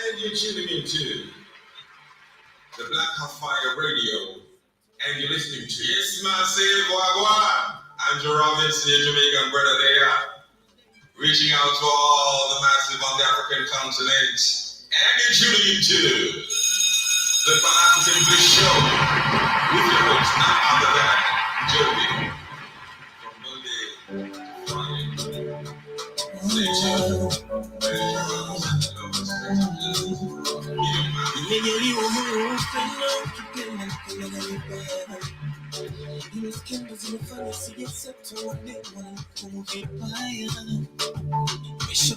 And you're tuning into the Black Hot Fire Radio, and you're listening to Yes, Massive Wagwan. Andrew Robinson, your Jamaican brother there, reaching out to all the massive on the African continent, and you're tuning into the Pan-African Bliss Show with your host, none other than Joby, from Monday to Friday. Stay tuned.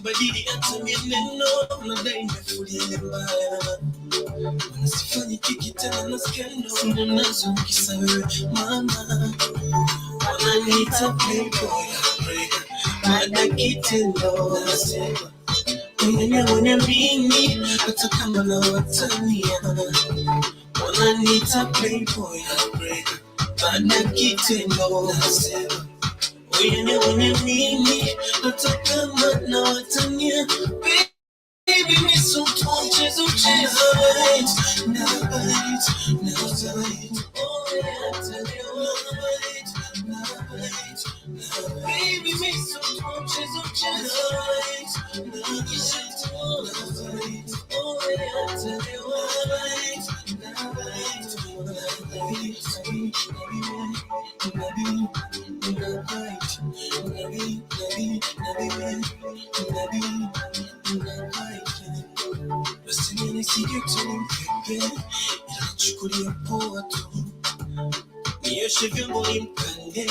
Badili atamie neno mnadai mmefulia mbaya Wanasifanya kikitana na skendo Sina nazo kisa wewe mama Wananiita playboy Mada kitendo Nasema Mwenye mini Hata kama na watania Wananiita playboy Mada kitendo Nasema Wenye mimi hata kama na watania baby ni so mchezo right now right oh right baby ni so mchezo right oh Nioshe vyombo nimkande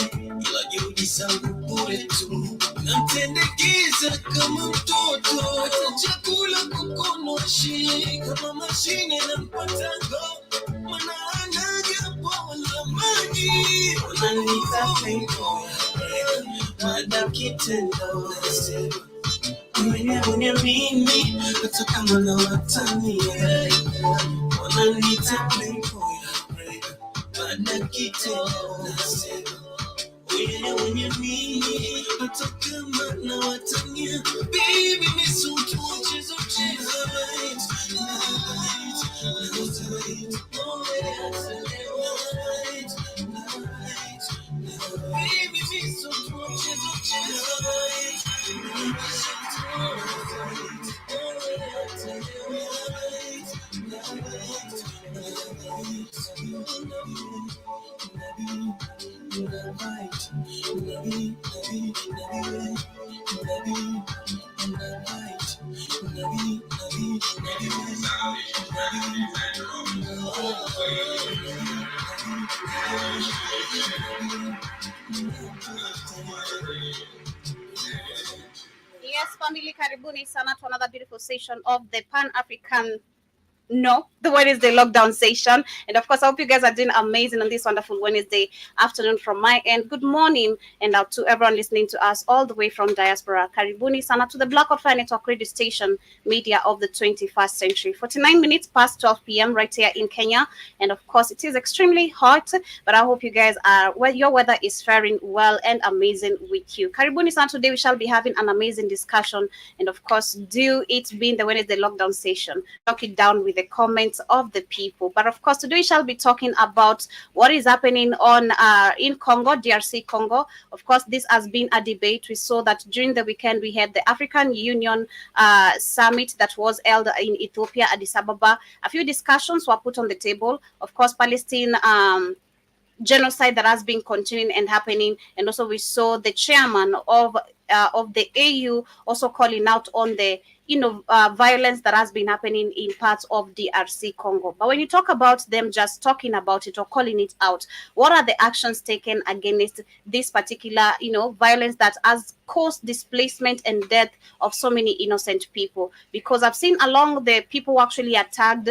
ila juhudi zangu bure tu namtendekeza kama mtoto hata chakula kukonoshi kama mashine na mpatango mana anaja wala maji wananiita playboy mada kitendo Mwenye mimi hata kama na watania wananiita playboy Mada kitendo Wenye mimi hata kama na watania baby ni so mchezo right baby ni so mchezo right Yes, family, karibuni sana to another beautiful session of the Pan-African the Wednesday lockdown session. And of course, I hope you guys are doing amazing on this wonderful Wednesday afternoon from my end. Good morning, and out to everyone listening to us all the way from diaspora. Karibuni sana to the Black Hot Fire Network radio station, media of the 21st century. 49 minutes past 12 p.m. right here in Kenya. And of course, it is extremely hot, but I hope you guys are your weather is faring well and amazing with you. Karibuni sana. Today we shall be having an amazing discussion, and of course, due it being the Wednesday lockdown session, talk it down with the comments of the people. But of course, today we shall be talking about what is happening on in Congo, DRC Congo. Of course, this has been a debate. We saw that during the weekend we had the African Union summit that was held in Ethiopia, Addis Ababa. A few discussions were put on the table. Of course, Palestine genocide that has been continuing and happening, and also we saw the chairman of the AU also calling out on the violence that has been happening in parts of DRC Congo. But when you talk about them just talking about it or calling it out, what are the actions taken against this particular violence that has caused displacement and death of so many innocent people? Because I've seen along the people who actually attacked,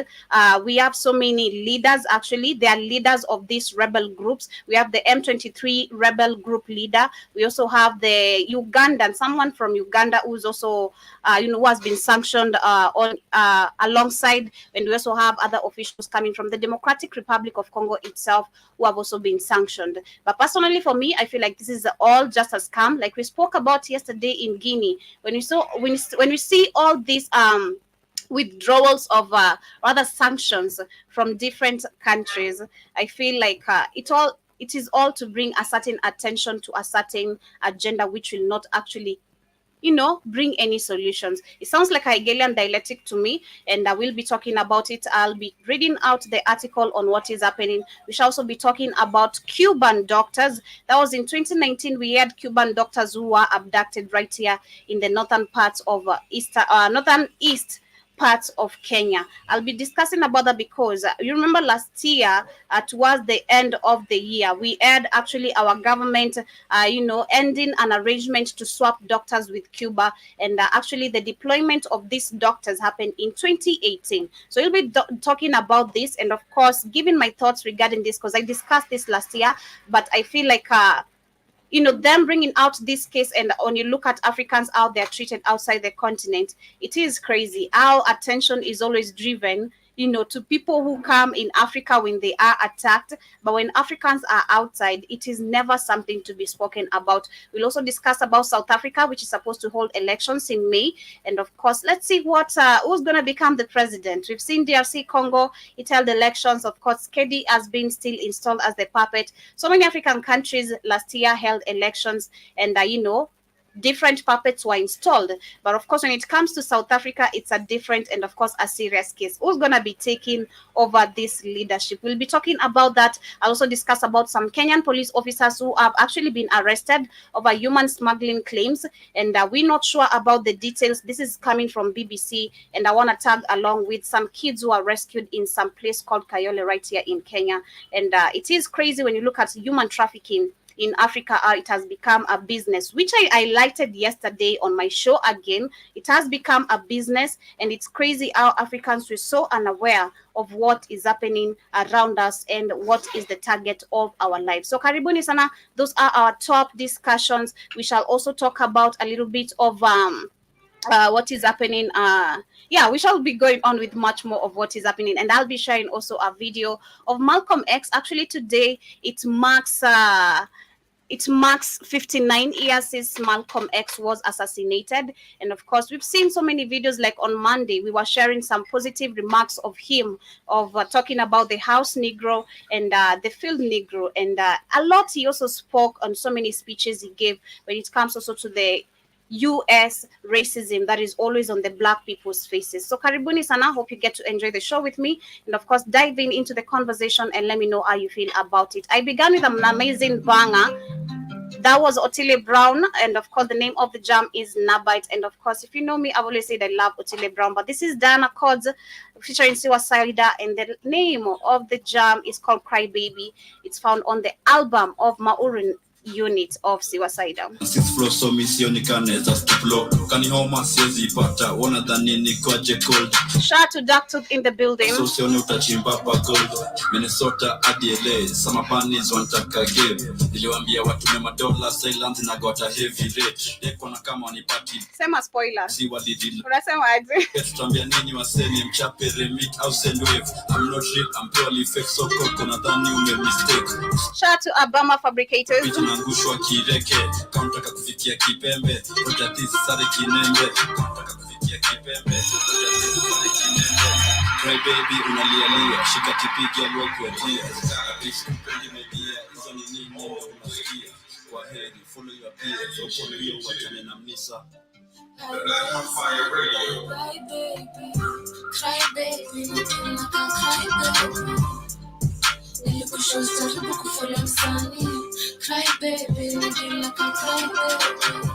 we have so many leaders. Actually, they are leaders of these rebel groups. We have the M23 rebel group leader. We also have the Ugandan, someone from Uganda who's also who has been sanctioned on alongside, and we also have other officials coming from the Democratic Republic of Congo itself who have also been sanctioned. But personally, for me, I feel like this is all just a scam, like we spoke about yesterday in Guinea. When we see all these withdrawals of rather sanctions from different countries, I feel like it is all to bring a certain attention to a certain agenda, which will not actually bring any solutions. It sounds like a Hegelian dialectic to me, and I will be talking about it. I'll be reading out the article on what is happening. We shall also be talking about Cuban doctors. That was in 2019. We had Cuban doctors who were abducted right here in the northern parts of northern east parts of Kenya. I'll be discussing about that because you remember last year, towards the end of the year, we had actually our government, ending an arrangement to swap doctors with Cuba, and actually the deployment of these doctors happened in 2018. So we'll be talking about this, and of course, giving my thoughts regarding this because I discussed this last year, but I feel like them bringing out this case, and when you look at Africans, how they're treated outside the continent, it is crazy how attention is always driven to people who come in Africa when they are attacked. But when Africans are outside, it is never something to be spoken about. We'll also discuss about South Africa, which is supposed to hold elections in May. And of course, let's see who's going to become the president. We've seen DRC Congo, it held elections. Of course, Kedi has been still installed as the puppet. So many African countries last year held elections, and different puppets were installed. But of course, when it comes to South Africa, it's a different and of course a serious case. Who's going to be taking over this leadership? We'll be talking about that. I'll also discuss about some Kenyan police officers who have actually been arrested over human smuggling claims, and we're not sure about the details. This is coming from BBC, and I want to tag along with some kids who are rescued in some place called Kayole right here in Kenya. And it is crazy when you look at human trafficking in Africa. It has become a business, which I highlighted yesterday on my show again. It has become a business, and it's crazy how Africans were so unaware of what is happening around us and what is the target of our lives. So karibuni sana, those are our top discussions. We shall also talk about a little bit of what is happening. We shall be going on with much more of what is happening, and I'll be sharing also a video of Malcolm X. Actually, today it marks 59 years since Malcolm X was assassinated. And of course, we've seen so many videos. Like on Monday, we were sharing some positive remarks of him, of talking about the house Negro and the field Negro, and a lot. He also spoke on so many speeches he gave when it comes also to the US racism that is always on the black people's faces. So karibuni sana, hope you get to enjoy the show with me, and of course diving into the conversation and let me know how you feel about it. I began with an amazing banger. That was Otile Brown, and of course the name of the jam is Nabite. And of course, if you know me, I always say I love Otile Brown, but this is Diana Cods featuring Siwa Saida, and the name of the jam is called Cry Baby. It's found on the album of Maureen unit of Siwa Saida. Shout to Dactooth in the building. Minnesota ADLA, some bunnies want to give. Niliwaambia watume madola silence na got a heavy rate. Dekona kama ni party. Sema spoiler. Si walidil. Unasema aje? Tutambia nini wasemi mchape remit au send wave. I'm not real, I'm purely fake, so koko nadhani ume mistake. Shout to Abama Fabricators. Tunangushwa kireke, countaka kufikia kipembe. Rojati sare kinembe, countaka kufikia kipembe. Cry baby unalia, shika tipiki alweki watia. Abishi kupendi media, hizo ni nini ndo unasikia. Kwa heri, follow your peers, follow your wachane na mnisa. The Black on Fire Radio. Cry baby, nothing like a cry baby. Nilikushow jaribu kufollow msanii. Cry baby, nothing like a cry baby.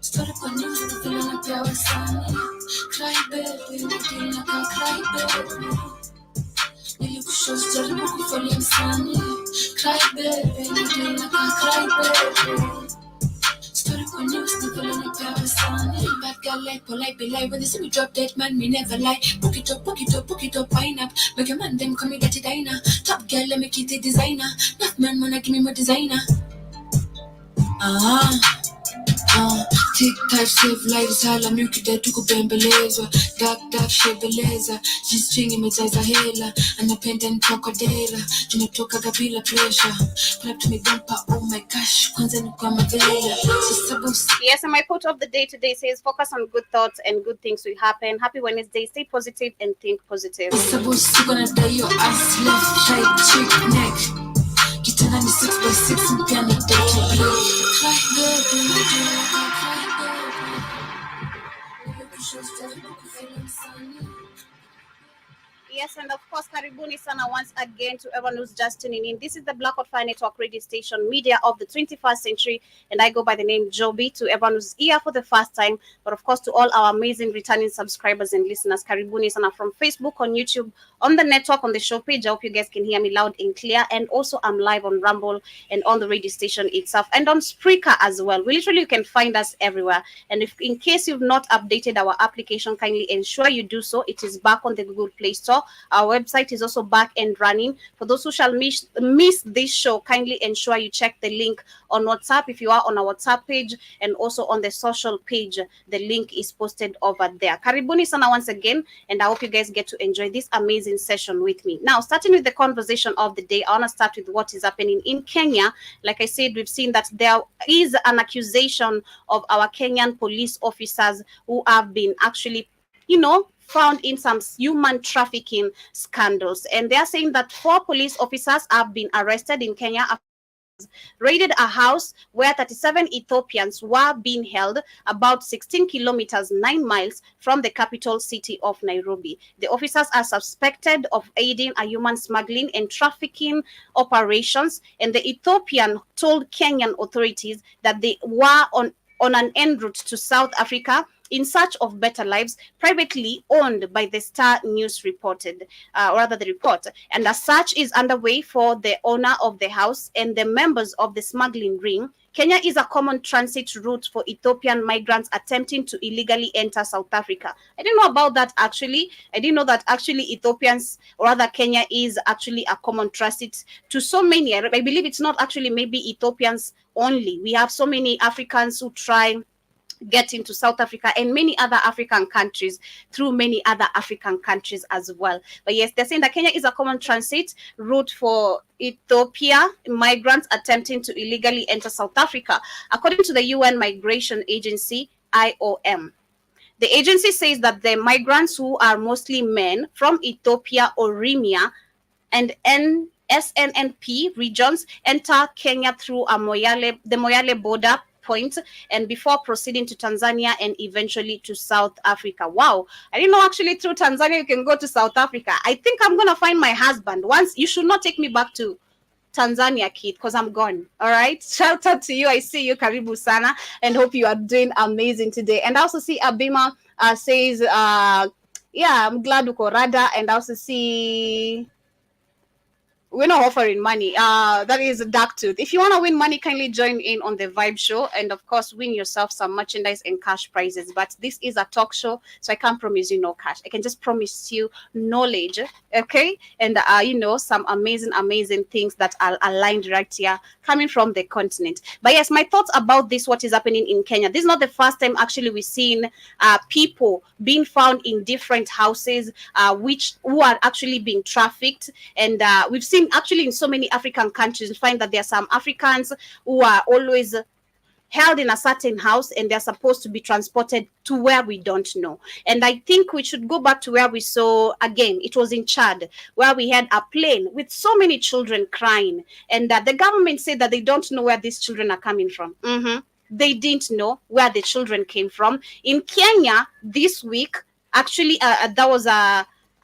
Story kwa news nafila na pia wasanii. Cry baby, nothing like a cry baby. Nilikushow jaribu kufollow msanii. Cry baby, nothing like a cry baby. Story for news, never let it pass on. Bad girl like polite, be like when they see me drop dead man, me never lie. Book it up, wine up. Make your man them come and get it diner. Top girl, let me keep the designer. Not man, wanna give me more designer. Tick tack save lives hala mukida tukubembelezwa dark shebeleza G-string imejaza hela anapenda nitokodera tunatoka kabila pressure clap to me bumper oh my gosh kwanza ni kwa mavela Yes, and my quote of the day today says focus on good thoughts and good things will happen. Happy Wednesday, stay positive and think positive. supposed to gonna die your ass left right cheek neck kitana ni 6x6 mpia na dirty blue cry baby Yes, and of course, karibuni sana once again to everyone who's just tuning in. This is the Black Hot Fire Network radio station, media of the 21st century, and I go by the name Joby. To everyone who's here for the first time, but of course to all our amazing returning subscribers and listeners, karibuni sana from Facebook, on YouTube, on the network, on the show page. I hope you guys can hear me loud and clear, and also I'm live on Rumble and on the radio station itself, and on Spreaker as well. You can find us everywhere. And if in case you've not updated our application, kindly ensure you do so. It is back on the Google Play Store. Our website is also back and running. For those who shall miss this show, kindly ensure you check the link on WhatsApp if you are on our WhatsApp page, and also on the social page. The link is posted over there. Karibuni sana once again, and I hope you guys get to enjoy this amazing session with me. Now, starting with the conversation of the day, I want to start with what is happening in Kenya. Like I said, we've seen that there is an accusation of our Kenyan police officers who have been actually, found in some human trafficking scandals. And they are saying that 4 police officers have been arrested in Kenya after raided a house where 37 Ethiopians were being held about 16 kilometers, 9 miles from the capital city of Nairobi. The officers are suspected of aiding a human smuggling and trafficking operations, and the Ethiopian told Kenyan authorities that they were on an en route to South Africa in search of better lives, privately owned by the Star News reported, the report. And a search is underway for the owner of the house and the members of the smuggling ring. Kenya is a common transit route for Ethiopian migrants attempting to illegally enter South Africa. I didn't know about that actually. I didn't know that actually Ethiopians, or rather Kenya, is actually a common transit to so many. I believe it's not actually maybe Ethiopians only. We have so many Africans who try get into South Africa and many other African countries through many other African countries as well. But yes, they're saying that Kenya is a common transit route for Ethiopia migrants attempting to illegally enter South Africa, according to the UN Migration Agency, IOM. The agency says that the migrants, who are mostly men from Ethiopia, Oromia, and SNNP regions, enter Kenya through the Moyale border point, and before proceeding to Tanzania and eventually to South Africa. Wow, I didn't know actually through Tanzania you can go to South Africa. I think I'm gonna find my husband once. You should not take me back to Tanzania, kid, because I'm gone. All right, shout out to you. I see you, karibu sana, and hope you are doing amazing today. And I also see Abima says yeah, I'm glad uko rada. And I also see we're not offering money. That is a dark tooth. If you want to win money, kindly join in on the Vibe Show, and of course, win yourself some merchandise and cash prizes. But this is a talk show, so I can't promise you no cash. I can just promise you knowledge, okay? And some amazing things that are aligned right here, coming from the continent. But yes, my thoughts about this, what is happening in Kenya. This is not the first time actually we've seen people being found in different houses, who are actually being trafficked, and we've seen actually in so many African countries, we find that there are some Africans who are always held in a certain house, and they're supposed to be transported to where we don't know. And I think we should go back to where we saw, again, it was in Chad, where we had a plane with so many children crying, and the government said that they don't know where these children are coming from. They didn't know where the children came from. In Kenya this week, actually, that was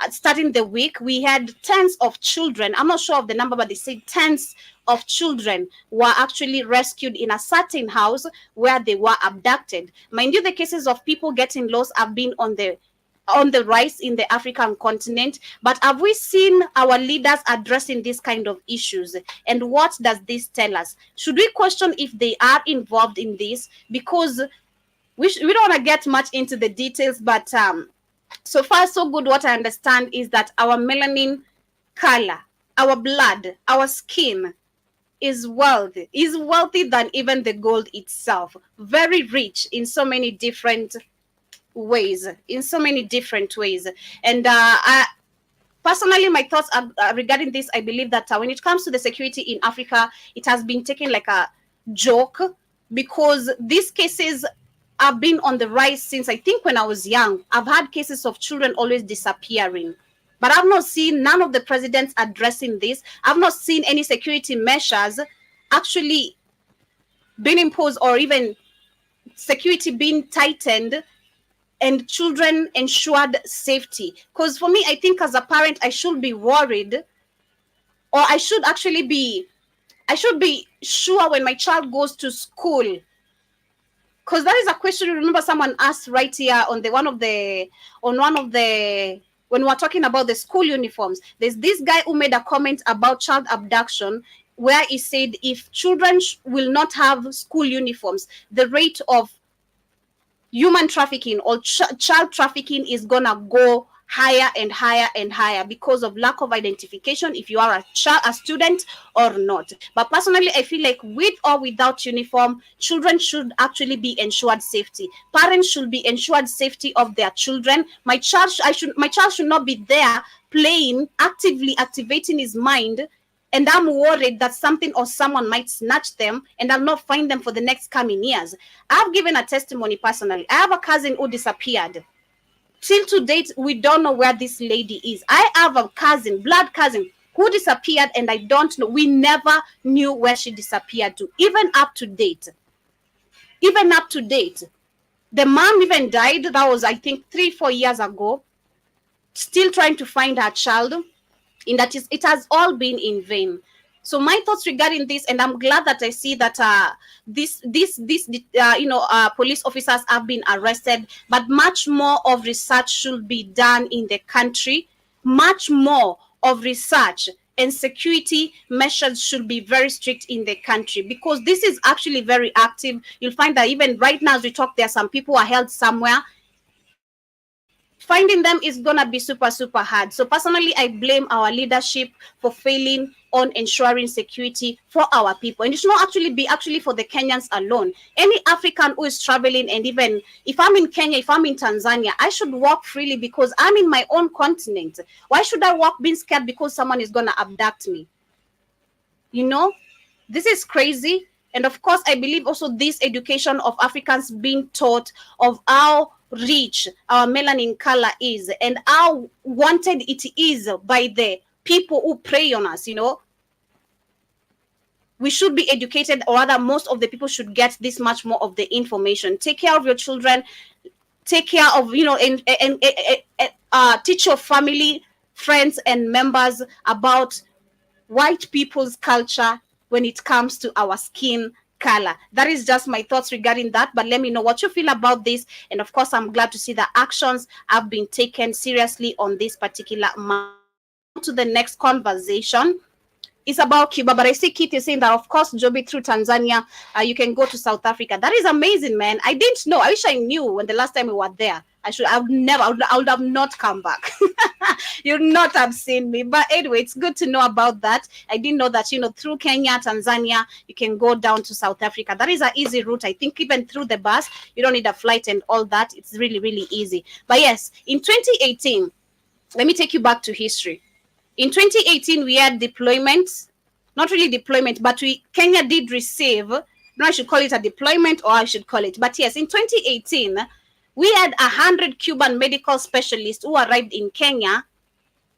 starting the week, we had tens of children. I'm not sure of the number, but they say tens of children were actually rescued in a certain house where they were abducted. Mind you, the cases of people getting lost have been on the rise in the African continent. But have we seen our leaders addressing this kind of issues? And what does this tell us? Should we question if they are involved in this? Because we don't want to get much into the details, but so far so good. What I understand is that our melanin color, our blood, our skin is wealthy than even the gold itself. Very rich in so many different ways. And personally, my thoughts are regarding this. I believe that when it comes to the security in Africa, it has been taken like a joke, because these cases have been on the rise since I think when I was young. I've had cases of children always disappearing, but I've not seen none of the presidents addressing this. I've not seen any security measures actually being imposed, or even security being tightened and children ensured safety. Because for me, I think as a parent, I should be worried, or I should be sure when my child goes to school. Because that is a question. Remember, someone asked right here on one of the when we were talking about the school uniforms. There's this guy who made a comment about child abduction, where he said if children will not have school uniforms, the rate of human trafficking or child trafficking is gonna go higher and higher and higher, because of lack of identification if you are a student or not. But personally, I feel like with or without uniform, children should actually be ensured safety. Parents should be ensured safety of their children. My child should not be there playing, actively activating his mind, and I'm worried that something or someone might snatch them and I'll not find them for the next coming years. I've given a testimony personally. I have a cousin who disappeared. Till to date, we don't know where this lady is. I have a cousin, blood cousin, who disappeared, and I don't know. We never knew where she disappeared to, even up to date. The mom even died. That was, I think, 3-4 years ago. Still trying to find her child. In that it has all been in vain. So my thoughts regarding this, and I'm glad that I see that police officers have been arrested, but much more of research should be done in the country. Much more of research and security measures should be very strict in the country, because this is actually very active. You'll find that even right now as we talk, there are some people who are held somewhere. Finding them is gonna be super hard. So personally, I blame our leadership for failing on ensuring security for our people. And it should not actually be for the Kenyans alone. Any African who is traveling, and even if I'm in Kenya, if I'm in Tanzania, I should walk freely because I'm in my own continent. Why should I walk being scared because someone is gonna abduct me? This is crazy. And of course, I believe also this education of Africans being taught of how rich our melanin color is and how wanted it is by the people who prey on us. We should be educated, or rather most of the people should get this much more of the information. Take care of your children, take care of and teach your family, friends and members about white people's culture when it comes to our skin color. That is just my thoughts regarding that, but let me know what you feel about this. And of course, I'm glad to see that actions have been taken seriously on this particular matter. To the next conversation is about Cuba, but I see Keith is saying that of course, Joby, through Tanzania, you can go to South Africa. That is amazing, man. I didn't know. I wish I knew when the last time we were there. I would have not come back. You'd not have seen me. But anyway, it's good to know about that. I didn't know that, through Kenya, Tanzania, you can go down to South Africa. That is an easy route. I think even through the bus, you don't need a flight and all that. It's really, really easy. But yes, in 2018, let me take you back to history. In 2018, we had deployments, not really deployment, but Kenya did receive, no, I should call it a deployment, or I should call it. But yes, in 2018, we had 100 Cuban medical specialists who arrived in Kenya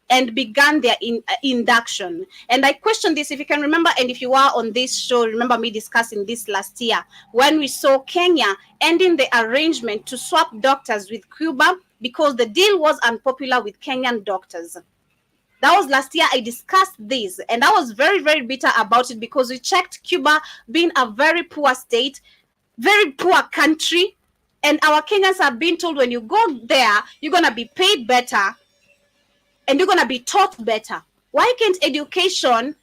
and began their induction. And I questioned this, if you can remember, and if you are on this show, remember me discussing this last year, when we saw Kenya ending the arrangement to swap doctors with Cuba because the deal was unpopular with Kenyan doctors. That was last year. I discussed this, and I was very, very bitter about it because we checked Cuba being a very poor state, very poor country, and our Kenyans have been told when you go there, you're going to be paid better and you're going to be taught better. Why can't education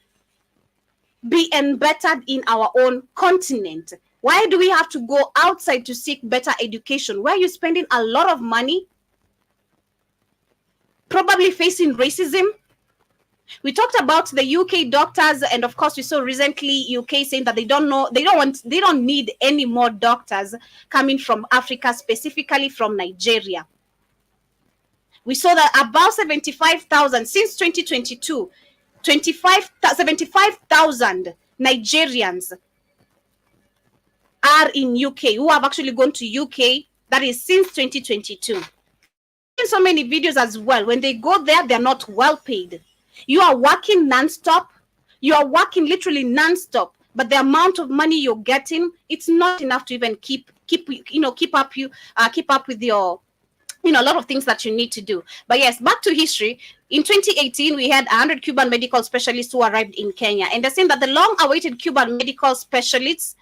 be embettered in our own continent? Why do we have to go outside to seek better education? Where are you spending a lot of money, probably facing racism? We talked about the UK doctors, and of course, we saw recently UK saying that they don't need any more doctors coming from Africa, specifically from Nigeria. We saw that about 75,000 since 2022, 75,000 Nigerians are in UK who have actually gone to UK. That is since 2022. So many videos as well. When they go there, they're not well paid. You are working non-stop. You are working literally non-stop, but the amount of money you're getting, it's not enough to even keep up with your, a lot of things that you need to do. But yes, back to history. In 2018, we had 100 Cuban medical specialists who arrived in Kenya, and they're saying that the long-awaited Cuban medical specialists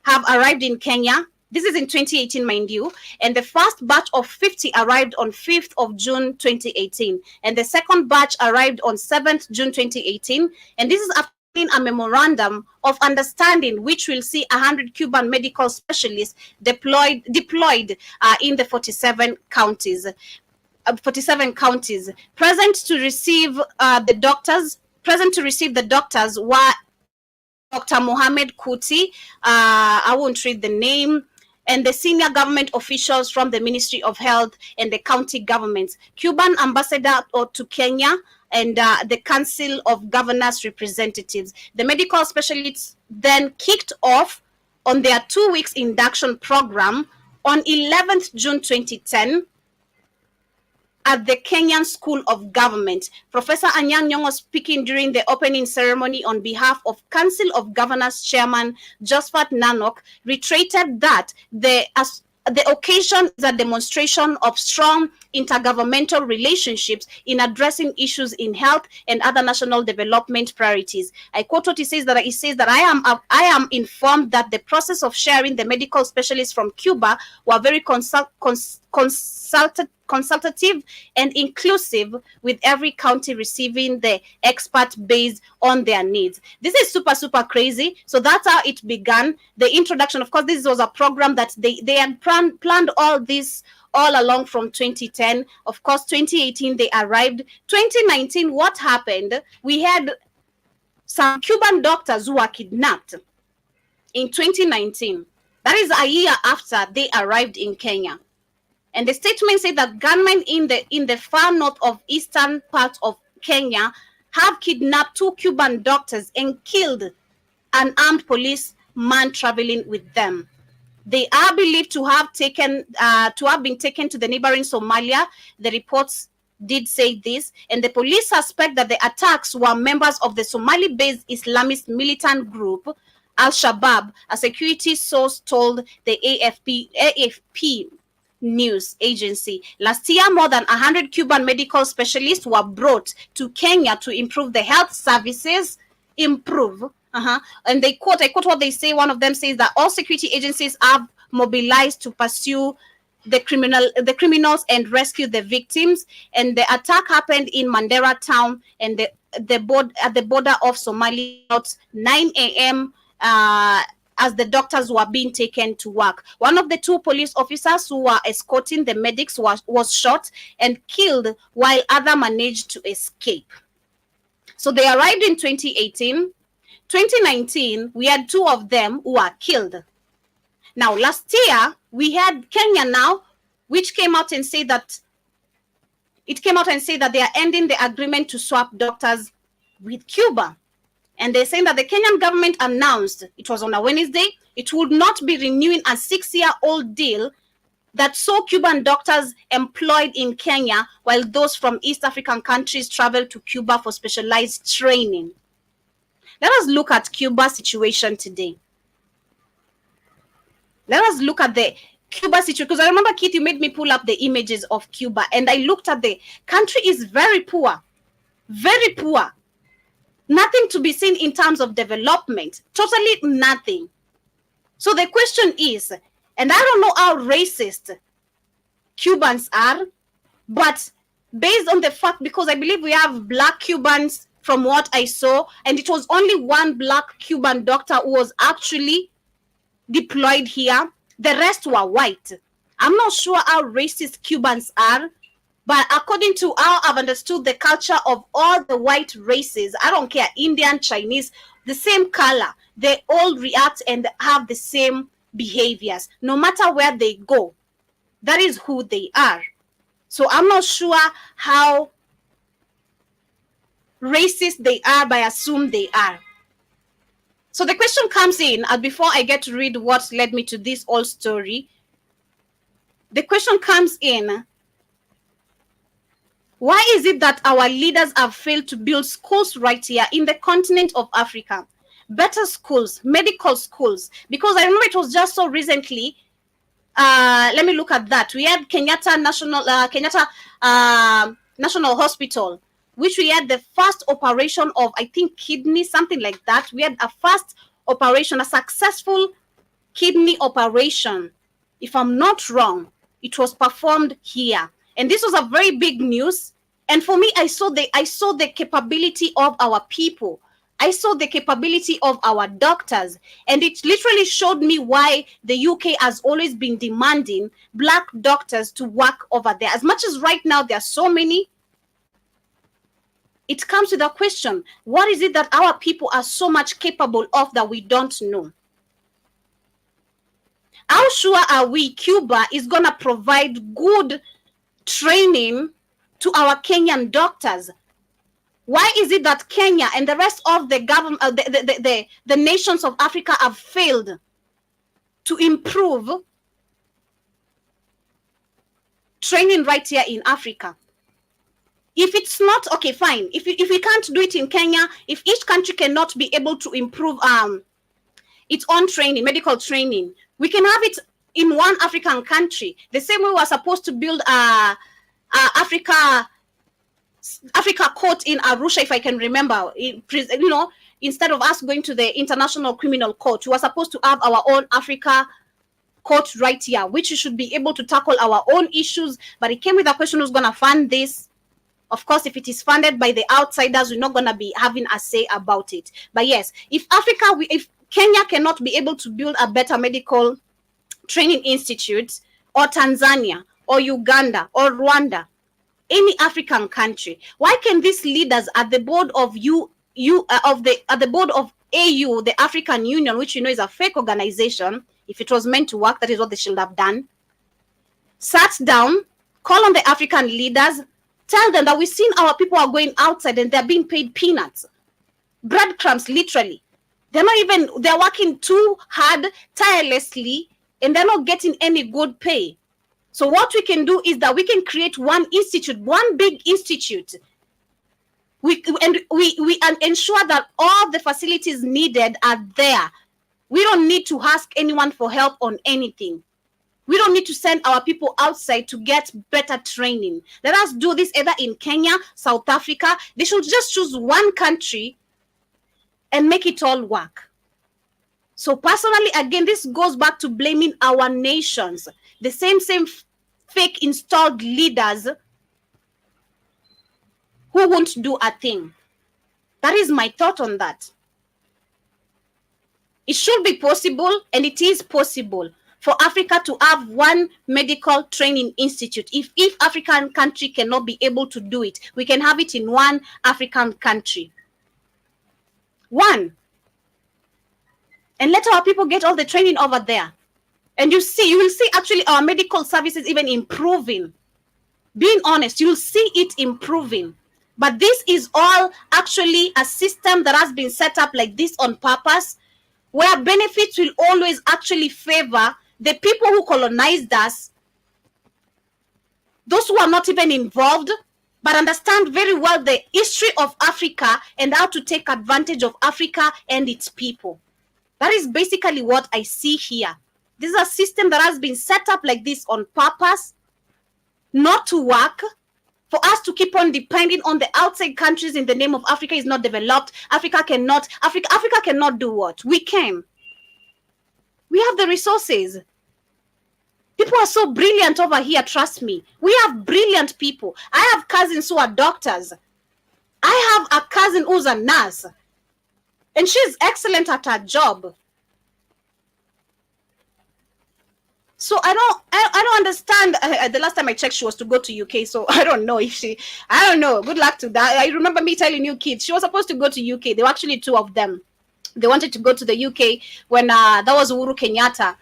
have arrived in Kenya. This is in 2018, mind you, and the first batch of 50 arrived on 5th of June 2018, and the second batch arrived on 7th June 2018, and this is after a memorandum of understanding which will see 100 Cuban medical specialists deployed in the 47 counties. 47 counties present to receive the doctors were Dr. Mohamed Kuti, I won't read the name, and the senior government officials from the Ministry of Health and the county governments, Cuban ambassador to Kenya, and the Council of Governors representatives. The medical specialists then kicked off on their 2 weeks induction program on 11th June 2010 at the Kenyan School of Government. Professor Anyang' Nyong'o, speaking during the opening ceremony on behalf of Council of Governors Chairman Josephat Nanok, reiterated that the occasion is a demonstration of strong intergovernmental relationships in addressing issues in health and other national development priorities. I quote what he says, that I am informed that the process of sharing the medical specialists from Cuba were very consultative and inclusive, with every county receiving the expert based on their needs. This is super crazy. So that's how it began. The introduction, of course, this was a program that they had planned all this all along from 2010. Of course, 2018 they arrived. 2019, what happened? We had some Cuban doctors who were kidnapped in 2019. That is a year after they arrived in Kenya. And the statement said that gunmen in the far north of eastern part of Kenya have kidnapped 2 Cuban doctors and killed an armed policeman traveling with them. They are believed to have been taken to the neighboring Somalia. The reports did say this, and the police suspect that the attacks were members of the Somali-based Islamist militant group Al-Shabaab. A security source told the AFP news agency. Last year, more than 100 Cuban medical specialists were brought to Kenya to improve the health services. And I quote what they say. One of them says that all security agencies have mobilized to pursue the criminals and rescue the victims. And the attack happened in Mandera town and at the border of Somalia at 9 a.m. As the doctors were being taken to work. One of the 2 police officers who were escorting the medics was shot and killed, while other managed to escape. So they arrived in 2018. 2019, we had 2 of them who were killed. Now, last year, we had Kenya now, which came out and said that they are ending the agreement to swap doctors with Cuba. And they're saying that the Kenyan government announced, it was on a Wednesday, it would not be renewing a 6-year-old deal that saw Cuban doctors employed in Kenya, while those from East African countries travel to Cuba for specialized training. Let us look at Cuba's situation today. Let us look at the Cuba situation, because I remember, Keith, you made me pull up the images of Cuba, and I looked at the country is very poor, very poor. Nothing to be seen in terms of development, totally nothing. So the question is, and I don't know how racist Cubans are, but based on the fact, because I believe we have black Cubans from what I saw, and it was only 1 black Cuban doctor who was actually deployed here. The rest were white. I'm not sure how racist Cubans are, But according to how I've understood the culture of all the white races, I don't care, Indian, Chinese, the same color, they all react and have the same behaviors. No matter where they go, that is who they are. So I'm not sure how racist they are, but I assume they are. So the question comes in, and before I get to read what led me to this whole story, the question comes in, why is it that our leaders have failed to build schools right here in the continent of Africa? Better schools, medical schools, because I remember it was just so recently, let me look at that. We had Kenyatta National Hospital, which we had the first operation of, I think, kidney, something like that. We had a first operation, a successful kidney operation. If I'm not wrong, it was performed here. And this was a very big news. And for me, I saw the capability of our people. I saw the capability of our doctors. And it literally showed me why the UK has always been demanding black doctors to work over there. As much as right now there are so many, it comes with a question. What is it that our people are so much capable of that we don't know? How sure are we Cuba is going to provide good training to our Kenyan doctors? Why is it that Kenya and the rest of the government, the nations of Africa have failed to improve training right here in Africa? If it's not, okay, fine. If we can't do it in Kenya, if each country cannot be able to improve its own training, medical training, we can have it in one African country. The same way we're supposed to build Africa court in Arusha, if I can remember. Instead of us going to the International Criminal Court, we are supposed to have our own Africa court right here, which should be able to tackle our own issues. But it came with a question, who's going to fund this? Of course, if it is funded by the outsiders, we're not going to be having a say about it. But yes, if Kenya cannot be able to build a better medical training institute, or Tanzania, or Uganda, or Rwanda, any African country, why can these leaders at the board of at the board of AU, the African Union, which is a fake organization, if it was meant to work, that is what they should have done, sat down, call on the African leaders, tell them that we've seen our people are going outside and they're being paid peanuts, breadcrumbs, literally. They're working too hard, tirelessly, and they're not getting any good pay. So what we can do is that we can create one institute, one big institute. We ensure that all the facilities needed are there. We don't need to ask anyone for help on anything. We don't need to send our people outside to get better training. Let us do this either in Kenya, South Africa. They should just choose one country and make it all work. So personally, again, this goes back to blaming our nations. The same fake installed leaders who won't do a thing. That is my thought on that. It should be possible, and it is possible, for Africa to have one medical training institute. If African country cannot be able to do it, we can have it in one African country. One. And let our people get all the training over there. And you will see actually our medical services even improving. Being honest, you'll see it improving. But this is all actually a system that has been set up like this on purpose, where benefits will always actually favor the people who colonized us, those who are not even involved, but understand very well the history of Africa and how to take advantage of Africa and its people. That is basically what I see here. This is a system that has been set up like this on purpose, not to work, for us to keep on depending on the outside countries in the name of Africa is not developed. Africa cannot do what? We can. We have the resources. People are so brilliant over here, trust me. We have brilliant people. I have cousins who are doctors. I have a cousin who's a nurse. And she's excellent at her job. So I don't understand. The last time I checked, she was to go to UK. So I don't know if I don't know. Good luck to that. I remember me telling you kids, she was supposed to go to UK. There were actually two of them. They wanted to go to the UK when that was Uhuru Kenyatta.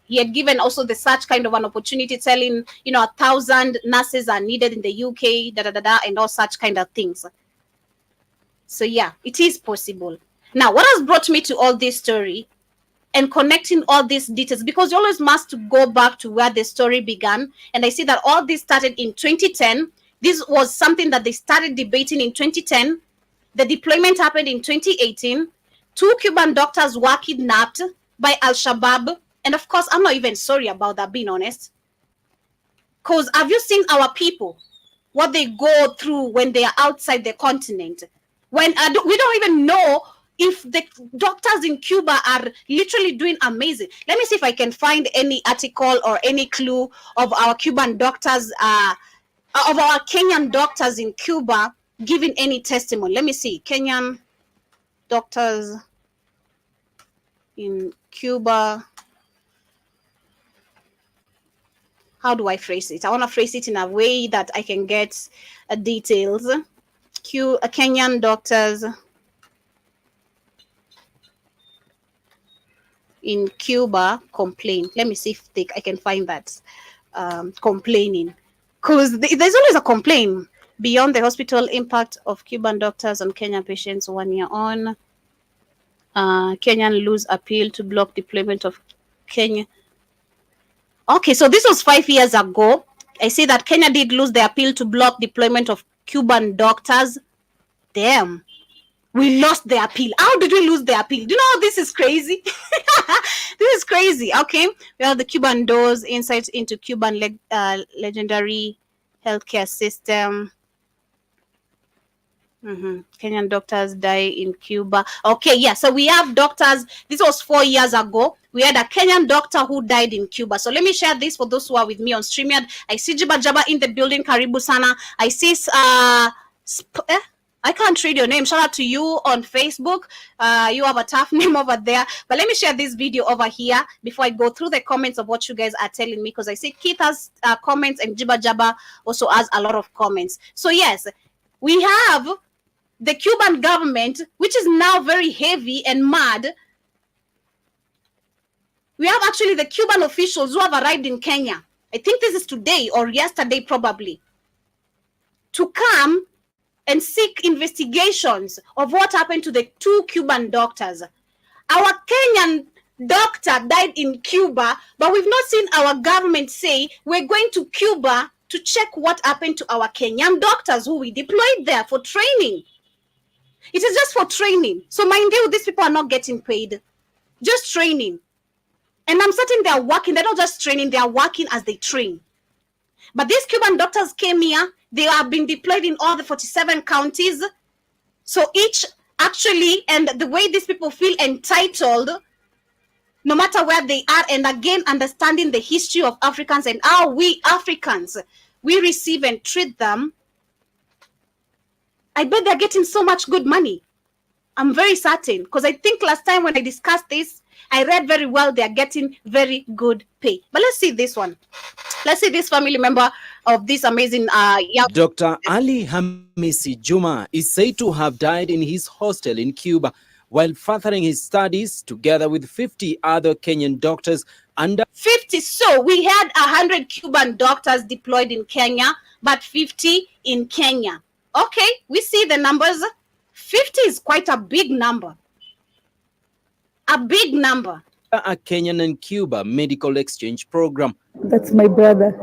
He had given also the such kind of an opportunity, telling 1,000 nurses are needed in the UK, and all such kind of things. So yeah, it is possible. Now, what has brought me to all this story and connecting all these details, because you always must go back to where the story began. And I see that all this started in 2010. This was something that they started debating in 2010. The deployment happened in 2018. 2 Cuban doctors were kidnapped by Al-Shabaab. And of course, I'm not even sorry about that, being honest. Because have you seen our people, what they go through when they are outside the continent? When we don't even know if the doctors in Cuba are literally doing amazing. Let me see if I can find any article or any clue of our Cuban doctors, of our Kenyan doctors in Cuba giving any testimony. Let me see. Kenyan doctors in Cuba. How do I phrase it? I want to phrase it in a way that I can get details. Kenyan doctors in Cuba complain. Let me see if I can find that. Complaining. Because there's always a complaint. Beyond the hospital impact of Cuban doctors on Kenyan patients 1 year on. Kenyan lose appeal to block deployment of Kenya. Okay, so this was 5 years ago. I see that Kenya did lose the appeal to block deployment of Cuban doctors. Damn. We lost the appeal. How did we lose the appeal? Do you know this is crazy? This is crazy. Okay. We have the Cuban DOS, insights into Cuban legendary healthcare system. Kenyan doctors die in Cuba. Okay, yeah. So we have doctors. This was 4 years ago. We had a Kenyan doctor who died in Cuba. So let me share this for those who are with me on StreamYard. I see Jiba Jaba in the building. Karibu Sana. I see I can't read your name. Shout out to you on Facebook. You have a tough name over there. But let me share this video over here before I go through the comments of what you guys are telling me, because I see Keith has comments and Jiba Jaba also has a lot of comments. So yes, we have the Cuban government, which is now very heavy and mad. We have actually the Cuban officials who have arrived in Kenya. I think this is today or yesterday probably, to come and seek investigations of what happened to the 2 Cuban doctors. Our Kenyan doctor died in Cuba, but we've not seen our government say we're going to Cuba to check what happened to our Kenyan doctors who we deployed there for training. It is just for training. So mind you, these people are not getting paid. Just training. And I'm certain they're working. They're not just training. They are working as they train. But these Cuban doctors came here. They have been deployed in all the 47 counties. So each actually, and the way these people feel entitled, no matter where they are, and again, understanding the history of Africans and how we Africans, we receive and treat them, I bet they're getting so much good money. I'm very certain, because I think last time when I discussed this, I read very well they're getting very good pay. But let's see this one. Let's see this family member of this amazing young... Dr. Ali Hamisi Juma is said to have died in his hostel in Cuba while furthering his studies together with 50 other Kenyan doctors under... 50. So we had 100 Cuban doctors deployed in Kenya, but 50 in Kenya. Okay, we see the numbers. 50 is quite a big number. A big number. A Kenyan and Cuba medical exchange program. That's my brother.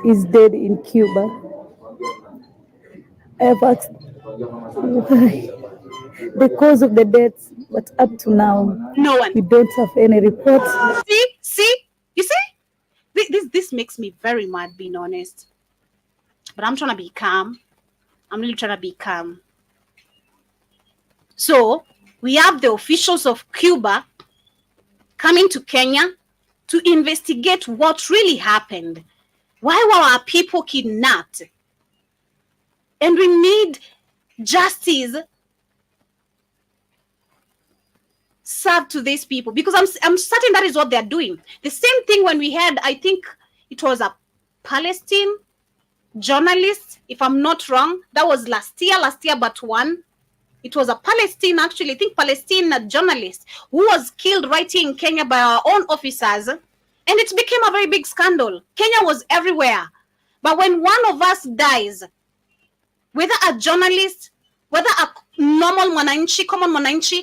He's dead in Cuba. I have asked why the cause of the deaths, but up to now, no one. We don't have any reports. See, you see, this makes me very mad, being honest. But I'm trying to be calm. I'm really trying to be calm. So we have the officials of Cuba coming to Kenya to investigate what really happened. Why were our people kidnapped? And we need justice serve to these people, because I'm certain that is what they're doing. The same thing when we had, I think it was a Palestine journalist, if I'm not wrong, that was last year but one. It was a Palestine, actually, I think Palestine journalist who was killed right here in Kenya by our own officers, and it became a very big scandal. Kenya was everywhere. But when one of us dies, whether a journalist, whether a normal mwananchi, common mwananchi,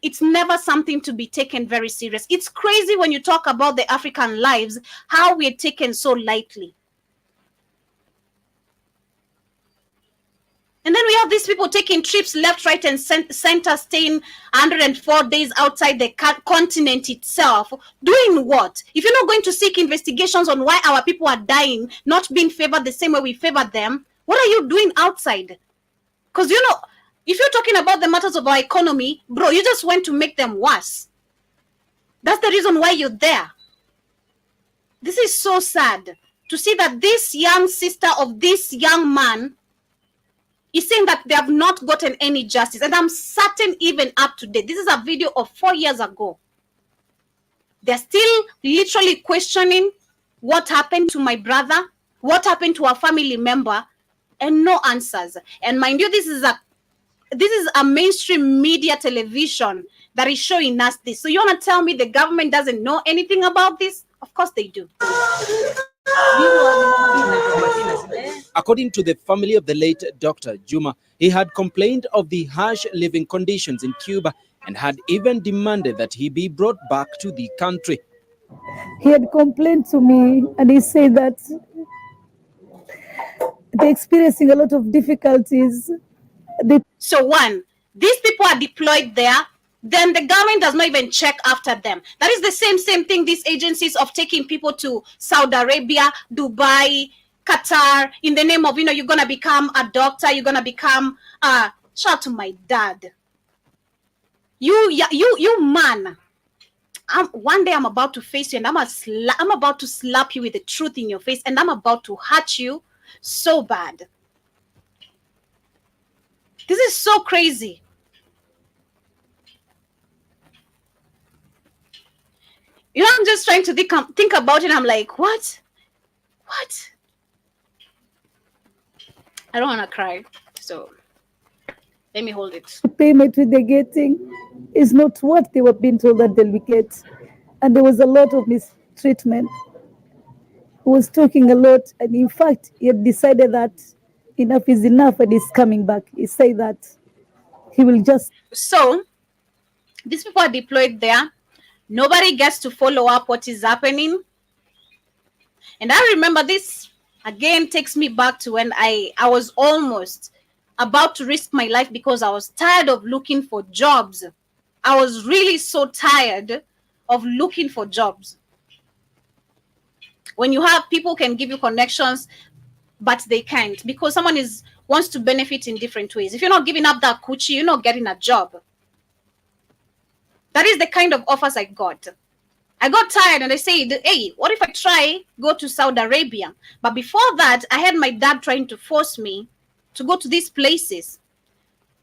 it's never something to be taken very serious. It's crazy when you talk about the African lives, how we're taken so lightly. And then we have these people taking trips left, right, and center, staying 104 days outside the continent itself. Doing what? If you're not going to seek investigations on why our people are dying, not being favored the same way we favor them, what are you doing outside? Because, you know, if you're talking about the matters of our economy, bro, you just went to make them worse. That's the reason why you're there. This is so sad to see that this young sister of this young man is saying that they have not gotten any justice. And I'm certain even up to date, this is a video of 4 years ago. They're still literally questioning what happened to my brother, what happened to our family member, and no answers. And mind you, this is a mainstream media television that is showing us this. So you want to tell me the government doesn't know anything about this? Of course they do. According to the family of the late Dr. Juma, he had complained of the harsh living conditions in Cuba and had even demanded that he be brought back to the country. He had complained to me and he said that they're experiencing a lot of difficulties. So one, these people are deployed there, then the government does not even check after them. That is the same thing these agencies of taking people to Saudi Arabia, Dubai, Qatar, in the name of, you know, you're going to become a doctor, you're going to become, shout out to my dad. You man, one day I'm about to face you and I'm about to slap you with the truth in your face and I'm about to hurt you so bad. This is so crazy. You know, I'm just trying to think about it. I'm like, what? What? I don't want to cry. So let me hold it. The payment they're getting is not what they were being told that they'll get. And there was a lot of mistreatment. He was talking a lot. And in fact, he had decided that enough is enough and he's coming back. He said that he will just... So these people are deployed there. Nobody gets to follow up what is happening. And I remember this, again, takes me back to when I was almost about to risk my life because I was tired of looking for jobs. I was really so tired of looking for jobs. When you have people can give you connections, but they can't because someone wants to benefit in different ways. If you're not giving up that coochie, you're not getting a job. That is the kind of offers I got. I got tired and I said, hey, what if I go to Saudi Arabia? But before that, I had my dad trying to force me to go to these places.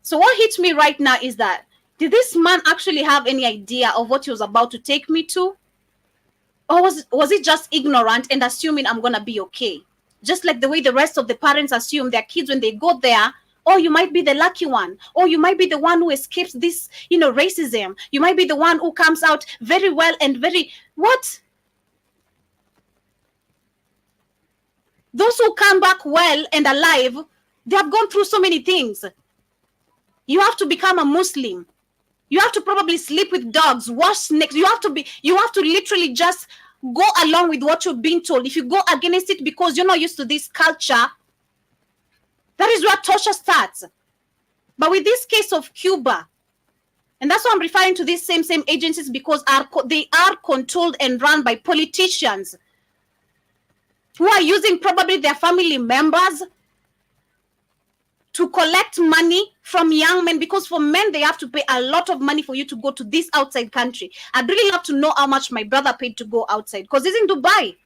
So what hits me right now is that, did this man actually have any idea of what he was about to take me to? Or was he just ignorant and assuming I'm going to be okay? Just like the way the rest of the parents assume their kids when they go there, oh, you might be the lucky one. Or you might be the one who escapes this, racism. You might be the one who comes out very well and very... What? Those who come back well and alive, they have gone through so many things. You have to become a Muslim. You have to probably sleep with dogs, wash snakes. You have to literally just go along with what you're being told. If you go against it because you're not used to this culture, that is where torture starts. But with this case of Cuba, and that's why I'm referring to these same agencies because they are controlled and run by politicians who are using probably their family members to collect money from young men, because for men, they have to pay a lot of money for you to go to this outside country. I'd really love to know how much my brother paid to go outside because he's in Dubai.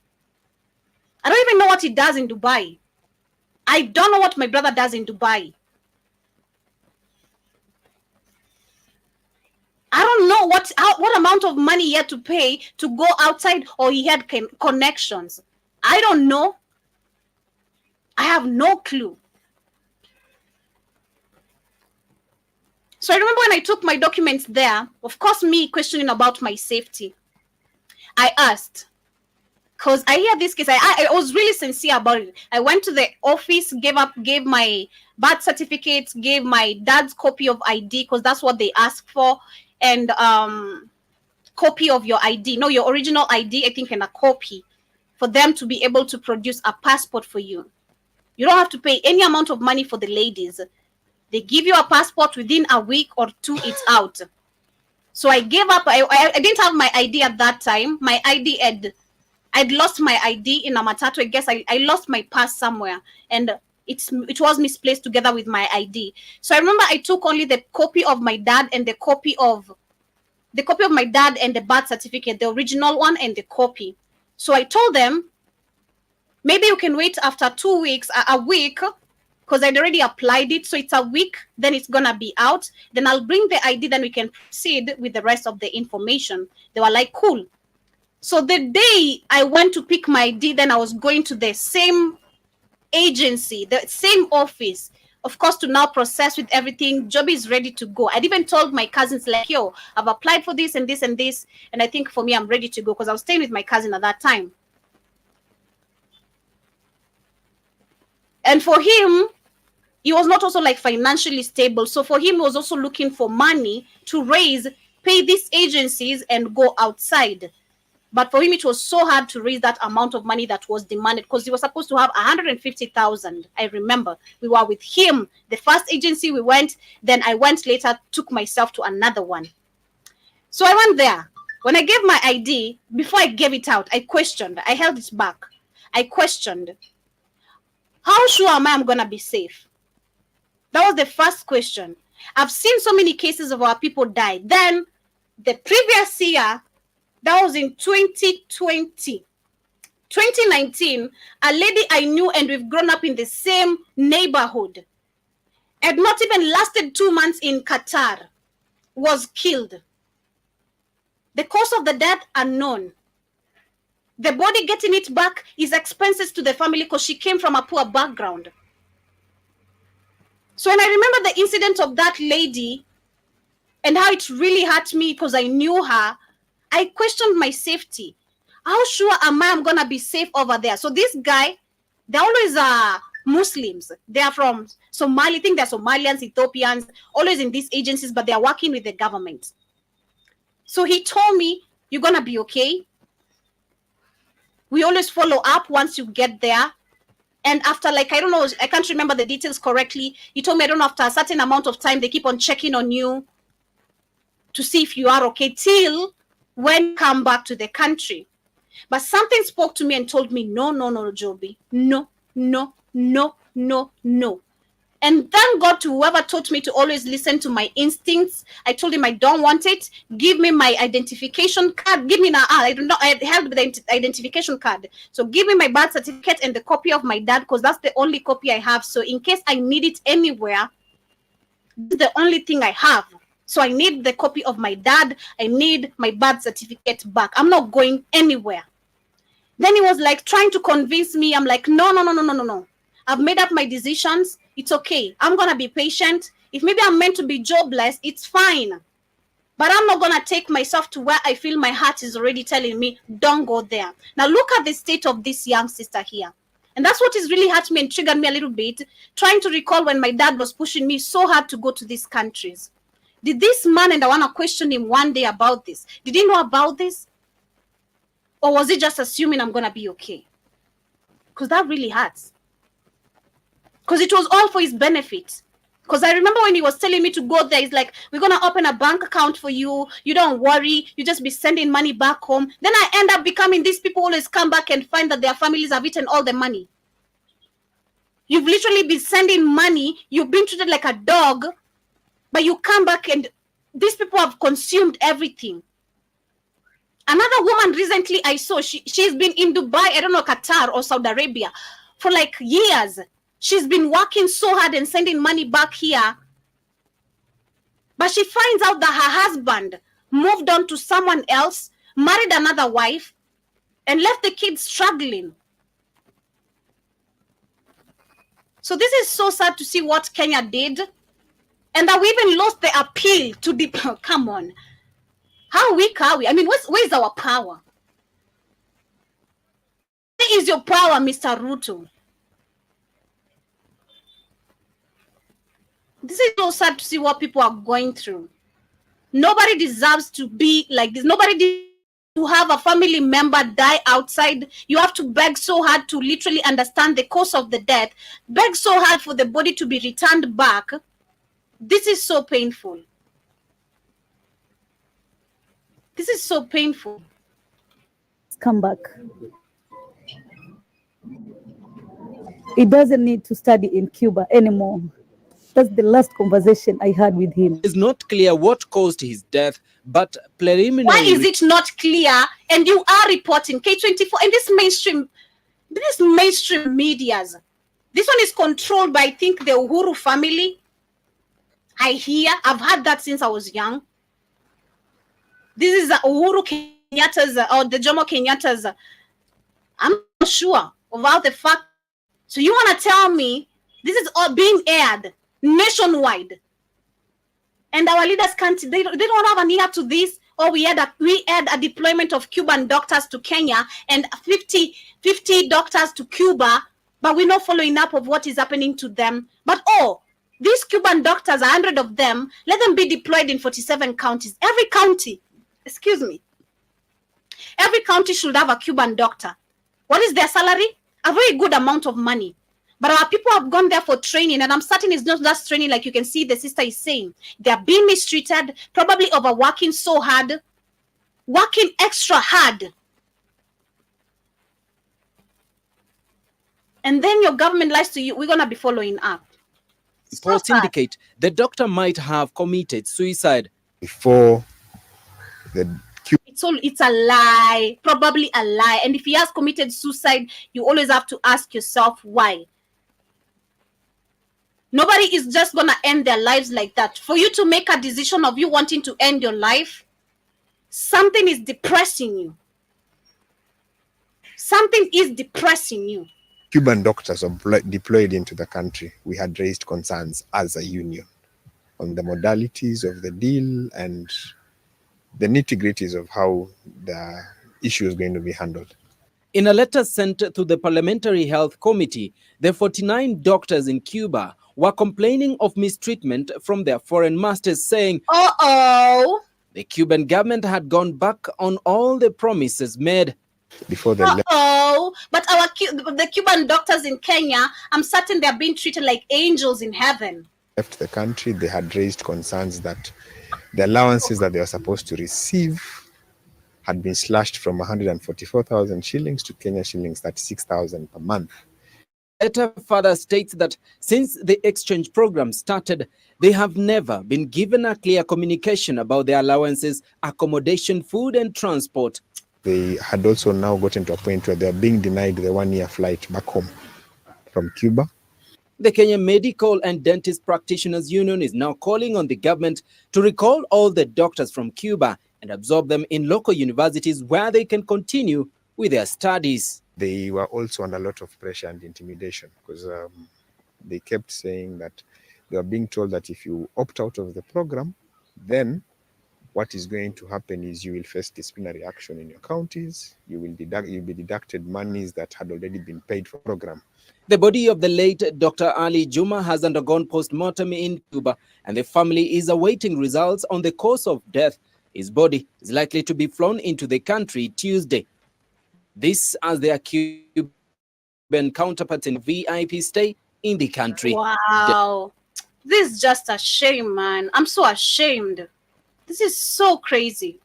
I don't even know what he does in Dubai. I don't know what my brother does in Dubai. I don't don't know what amount of money he had to pay to go outside, or he had connections. I don't know. I have no clue. So I remember when I took my documents there, of course, me questioning about my safety. I asked, because I hear this case, I was really sincere about it. I went to the office, gave my birth certificate, gave my dad's copy of ID, because that's what they ask for, and copy of your ID, no, your original ID, I think, and a copy for them to be able to produce a passport for you. You don't have to pay any amount of money for the ladies. They give you a passport within a week or two, it's out. So I gave up. I didn't have my ID at that time. My ID I'd lost my ID in a matatu. I guess I lost my pass somewhere, and it was misplaced together with my ID. So I remember I took only the copy of my dad and the copy of my dad and the birth certificate, the original one and the copy. So I told them, maybe you can wait after 2 weeks, a week, because I'd already applied it. So it's a week, then it's gonna be out. Then I'll bring the ID, then we can proceed with the rest of the information. They were like, cool. So the day I went to pick my ID, then I was going to the same agency, the same office, of course, to now process with everything. Job is ready to go. I'd even told my cousins, like, yo, I've applied for this and this and this, and I think for me, I'm ready to go, because I was staying with my cousin at that time. And for him, he was not also like financially stable. So for him, he was also looking for money to raise, pay these agencies and go outside. But for him, it was so hard to raise that amount of money that was demanded, because he was supposed to have 150,000. I remember we were with him. The first agency we went, then I went later, took myself to another one. So I went there. When I gave my ID, before I gave it out, I questioned. I held it back. I questioned, how sure am I I'm going to be safe? That was the first question. I've seen so many cases of our people die. Then the previous year, that was in 2020. 2019, a lady I knew and we've grown up in the same neighborhood, had not even lasted 2 months in Qatar, was killed. The cause of the death unknown. The body getting it back is expenses to the family, because she came from a poor background. So when I remember the incident of that lady and how it really hurt me, because I knew her, I questioned my safety. How sure am I I'm going to be safe over there? So this guy, they always are Muslims. They are from Somalia. I think they're Somalians, Ethiopians, always in these agencies, but they are working with the government. So he told me, you're going to be okay. We always follow up once you get there. And after, like, I don't know, I can't remember the details correctly. He told me, I don't know, after a certain amount of time, they keep on checking on you to see if you are okay till when you come back to the country. But something spoke to me and told me, no, Joby. No. And thank God to whoever taught me to always listen to my instincts. I told him I don't want it. Give me my identification card. Give me I don't know. I held with the identification card. So give me my birth certificate and the copy of my dad, because that's the only copy I have. So in case I need it anywhere, this is the only thing I have. So I need the copy of my dad. I need my birth certificate back. I'm not going anywhere. Then he was like trying to convince me. I'm like, no. I've made up my decisions. It's okay. I'm going to be patient. If maybe I'm meant to be jobless, it's fine. But I'm not going to take myself to where I feel my heart is already telling me, don't go there. Now look at the state of this young sister here. And that's what is really hurt me and triggered me a little bit, trying to recall when my dad was pushing me so hard to go to these countries. Did this man, and I want to question him one day about this, did he know about this? Or was he just assuming I'm going to be okay? Because that really hurts. Because it was all for his benefit. Because I remember when he was telling me to go there, he's like, we're going to open a bank account for you. You don't worry. You just be sending money back home. Then I end up becoming, these people always come back and find that their families have eaten all the money. You've literally been sending money. You've been treated like a dog. But you come back and these people have consumed everything. Another woman recently I saw, she's been in Dubai, I don't know, Qatar or Saudi Arabia for like years. She's been working so hard and sending money back here. But she finds out that her husband moved on to someone else, married another wife, and left the kids struggling. So this is so sad to see what Kenya did, and that we even lost the appeal to the come on. How weak are we? I mean, where's our power? Where is your power, Mr. Ruto? This is so sad to see what people are going through. Nobody deserves to be like this. Nobody deserves to have a family member die outside. You have to beg so hard to literally understand the cause of the death. Beg so hard for the body to be returned back. This is so painful. This is so painful. Come back. He doesn't need to study in Cuba anymore. That's the last conversation I had with him. It's not clear what caused his death, but preliminary... Why is it not clear? And you are reporting K24 and this mainstream medias. This one is controlled by, I think, the Uhuru family. I've heard that since I was young. This is the Uhuru Kenyatta's or the Jomo Kenyatta's. I'm not sure about the fact. So you want to tell me this is all being aired nationwide, and our leaders can't? They don't have an ear to this. Or we had a deployment of Cuban doctors to Kenya and 50 doctors to Cuba, but we're not following up of what is happening to them. But these Cuban doctors, 100 of them, let them be deployed in 47 counties. Every county should have a Cuban doctor. What is their salary? A very good amount of money. But our people have gone there for training, and I'm certain it's not just training like you can see the sister is saying. They are being mistreated, probably overworking so hard, working extra hard. And then your government lies to you. We're going to be following up. Reports indicate the doctor might have committed suicide. Before the It's a lie, probably a lie. And if he has committed suicide, you always have to ask yourself why. Nobody is just going to end their lives like that. For you to make a decision of you wanting to end your life, something is depressing you. Something is depressing you. Cuban doctors are deployed into the country. We had raised concerns as a union on the modalities of the deal and the nitty-gritties of how the issue is going to be handled. In a letter sent to the Parliamentary Health Committee, the 49 doctors in Cuba were complaining of mistreatment from their foreign masters, saying, the Cuban government had gone back on all the promises made. Before they left. But the Cuban doctors in Kenya, I'm certain they're being treated like angels in heaven. Left the country, they had raised concerns that the allowances that they were supposed to receive had been slashed from 144,000 shillings to Kenya shillings 36,000 per month. The letter further states that since the exchange program started, they have never been given a clear communication about their allowances, accommodation, food, and transport. They had also now gotten to a point where they are being denied the one-year flight back home from Cuba. The Kenya Medical and Dentist Practitioners Union is now calling on the government to recall all the doctors from Cuba and absorb them in local universities where they can continue with their studies. They were also under a lot of pressure and intimidation because they kept saying that they were being told that if you opt out of the program, then what is going to happen is you will face disciplinary action in your counties. You'll be deducted monies that had already been paid for the program. The body of the late Dr. Ali Juma has undergone post-mortem in Cuba, and the family is awaiting results on the cause of death. His body is likely to be flown into the country Tuesday. This as their Cuban counterparts in VIP stay in the country. Wow. This is just a shame, man. I'm so ashamed. This is so crazy.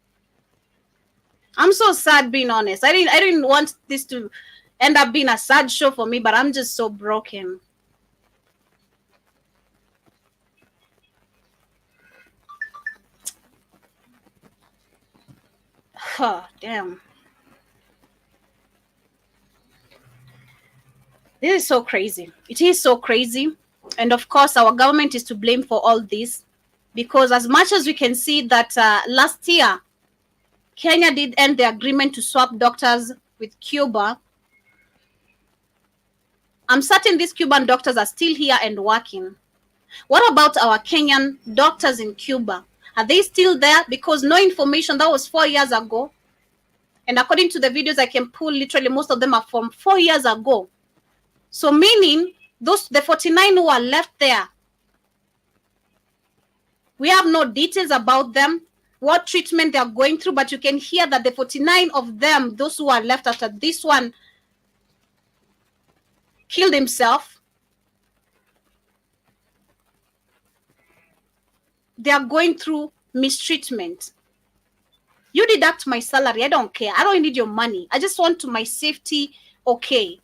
I'm so sad, being honest. I didn't want this to end up being a sad show for me, but I'm just so broken. Oh, damn. This is so crazy. It is so crazy. And of course, our government is to blame for all this. because as much as we can see that last year, Kenya did end the agreement to swap doctors with Cuba, I'm certain these Cuban doctors are still here and working. What about our Kenyan doctors in Cuba? Are they still there? Because no information, that was 4 years ago. And according to the videos I can pull, literally most of them are from 4 years ago. So meaning the 49 who are left there, we have no details about them, what treatment they are going through, but you can hear that the 49 of them, those who are left after this one killed himself, they are going through mistreatment. You deduct my salary, I don't care. I don't need your money. I just want my safety okay.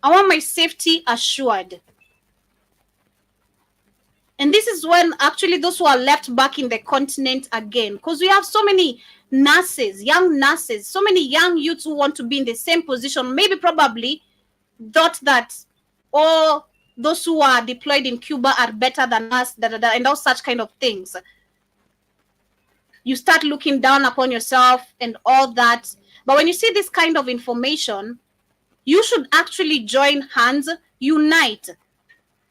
I want my safety assured. And this is when actually those who are left back in the continent again, because we have so many nurses, young nurses, so many young youths who want to be in the same position, maybe probably thought that all those who are deployed in Cuba are better than us, and all such kind of things. You start looking down upon yourself and all that. But when you see this kind of information, you should actually join hands, unite.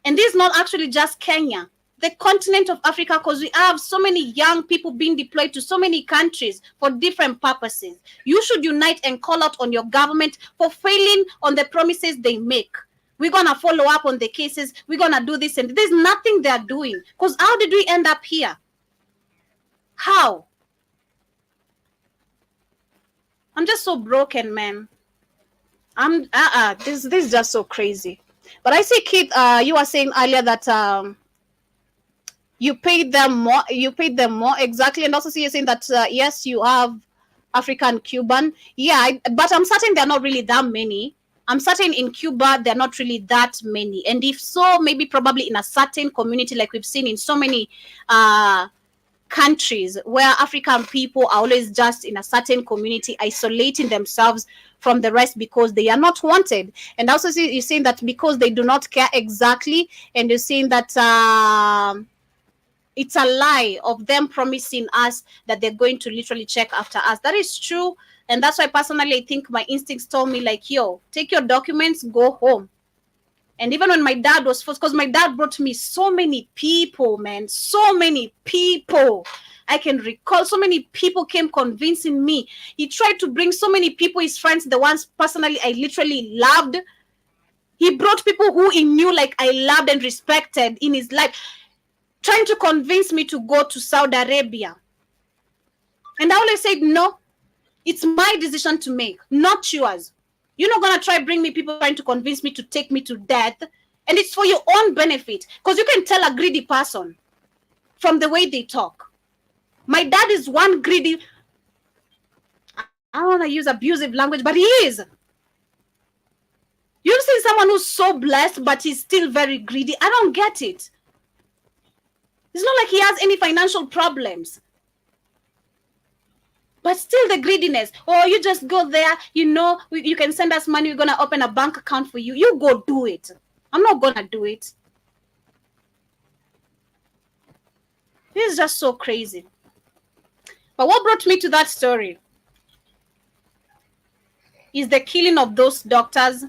And this is not actually just Kenya, the continent of Africa, because we have so many young people being deployed to so many countries for different purposes. You should unite and call out on your government for failing on the promises they make. We're going to follow up on the cases. We're going to do this. And there's nothing they're doing. Because how did we end up here? How? I'm just so broken, man. This is just so crazy. But I see, Keith, you were saying earlier that you paid them more. You paid them more, exactly. And also see, you're saying that yes, you have African Cuban. Yeah, but I'm certain they're not really that many. I'm certain in Cuba they're not really that many. And if so, maybe probably in a certain community, like we've seen in so many countries where African people are always just in a certain community, isolating themselves from the rest because they are not wanted. And also you're saying that because they do not care, exactly. And you're saying that it's a lie of them promising us that they're going to literally check after us. That is true. And that's why personally I think my instincts told me, like, yo, take your documents, go home. And even when my dad was forced, because my dad brought me so many people, man, so many people. I can recall so many people came convincing me. He tried to bring so many people, his friends, the ones personally I literally loved. He brought people who he knew, like, I loved and respected in his life, trying to convince me to go to Saudi Arabia. And I always said, no, it's my decision to make, not yours. You're not going to try bring me people trying to convince me to take me to death. And it's for your own benefit. Because you can tell a greedy person from the way they talk. My dad is one greedy. I don't want to use abusive language, but he is. You've seen someone who's so blessed, but he's still very greedy. I don't get it. It's not like he has any financial problems. But still the greediness. Oh, you just go there, you know, you can send us money, we're going to open a bank account for you. You go do it. I'm not going to do it. This is just so crazy. But what brought me to that story is the killing of those doctors.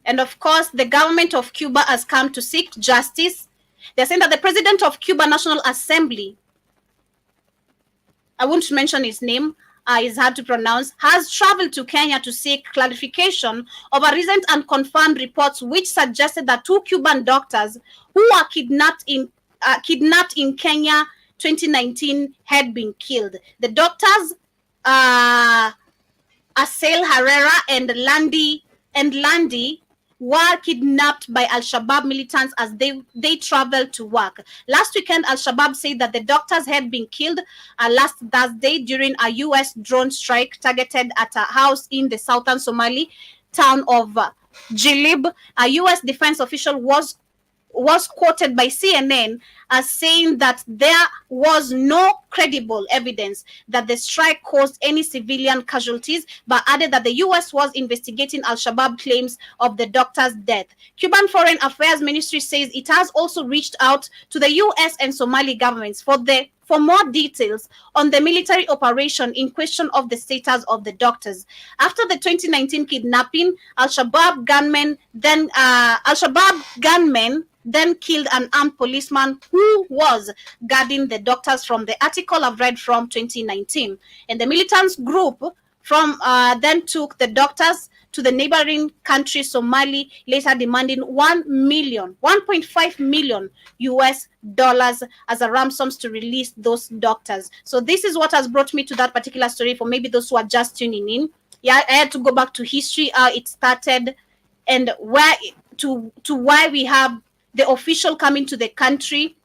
And of course, the government of Cuba has come to seek justice. They're saying that the president of Cuba National Assembly, I won't mention his name, it's hard to pronounce, has traveled to Kenya to seek clarification over recent unconfirmed reports which suggested that 2 Cuban doctors who were kidnapped in Kenya 2019 had been killed. The doctors, Asel Herrera and Landy were kidnapped by Al-Shabaab militants as they traveled to work. Last weekend, Al-Shabaab said that the doctors had been killed last Thursday during a U.S. drone strike targeted at a house in the southern Somali town of Jilib. A U.S. defense official was was quoted by CNN as saying that there was no credible evidence that the strike caused any civilian casualties, but added that the U.S. was investigating Al-Shabaab claims of the doctor's death. Cuban Foreign Affairs Ministry says it has also reached out to the U.S. and Somali governments for more details on the military operation in question of the status of the doctors. After the 2019 kidnapping, Al-Shabaab gunmen then killed an armed policeman who was guarding the doctors, from the article I've read from 2019. And the militants group then took the doctors to the neighboring country, Somali, later demanding $1.5 million US as a ransoms to release those doctors. So this is what has brought me to that particular story for maybe those who are just tuning in. Yeah, I had to go back to history, how it started, and why we have the official coming to the country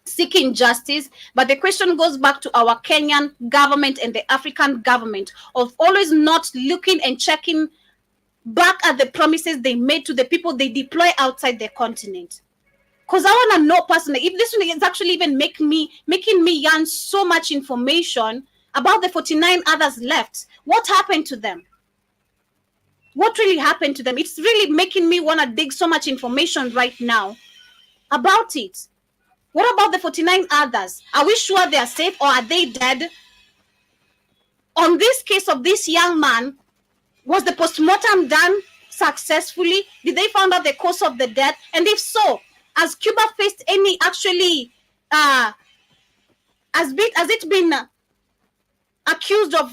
seeking justice. But the question goes back to our Kenyan government and the African government of always not looking and checking back at the promises they made to the people they deploy outside their continent. Because I want to know personally if this one is actually even making me yarn so much information about the 49 others left. What happened to them? What really happened to them? It's really making me want to dig so much information right now about it. What about the 49 others? Are we sure they are safe, or are they dead? On this case of this young man, was the postmortem done successfully? Did they find out the cause of the death? And if so, has Cuba faced any actually, has it been accused of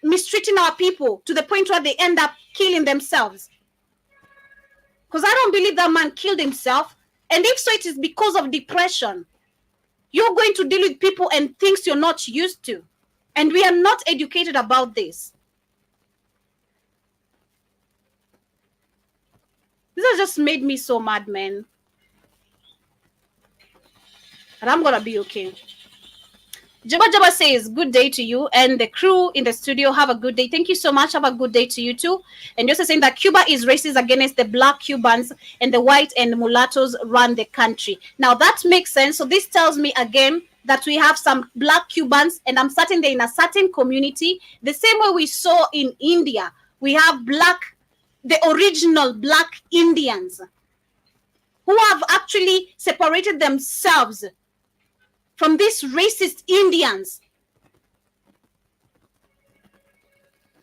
mistreating our people to the point where they end up killing themselves? Because I don't believe that man killed himself. And if so, it is because of depression. You're going to deal with people and things you're not used to. And we are not educated about this. This has just made me so mad, man. But I'm going to be okay. Jabba says, good day to you and the crew in the studio. Have a good day. Thank you so much. Have a good day to you too. And just saying that Cuba is racist against the black Cubans, and the white and mulattoes run the country. Now that makes sense. So this tells me again that we have some black Cubans, and I'm certain they're in a certain community. The same way we saw in India, we have the original black Indians who have actually separated themselves from these racist Indians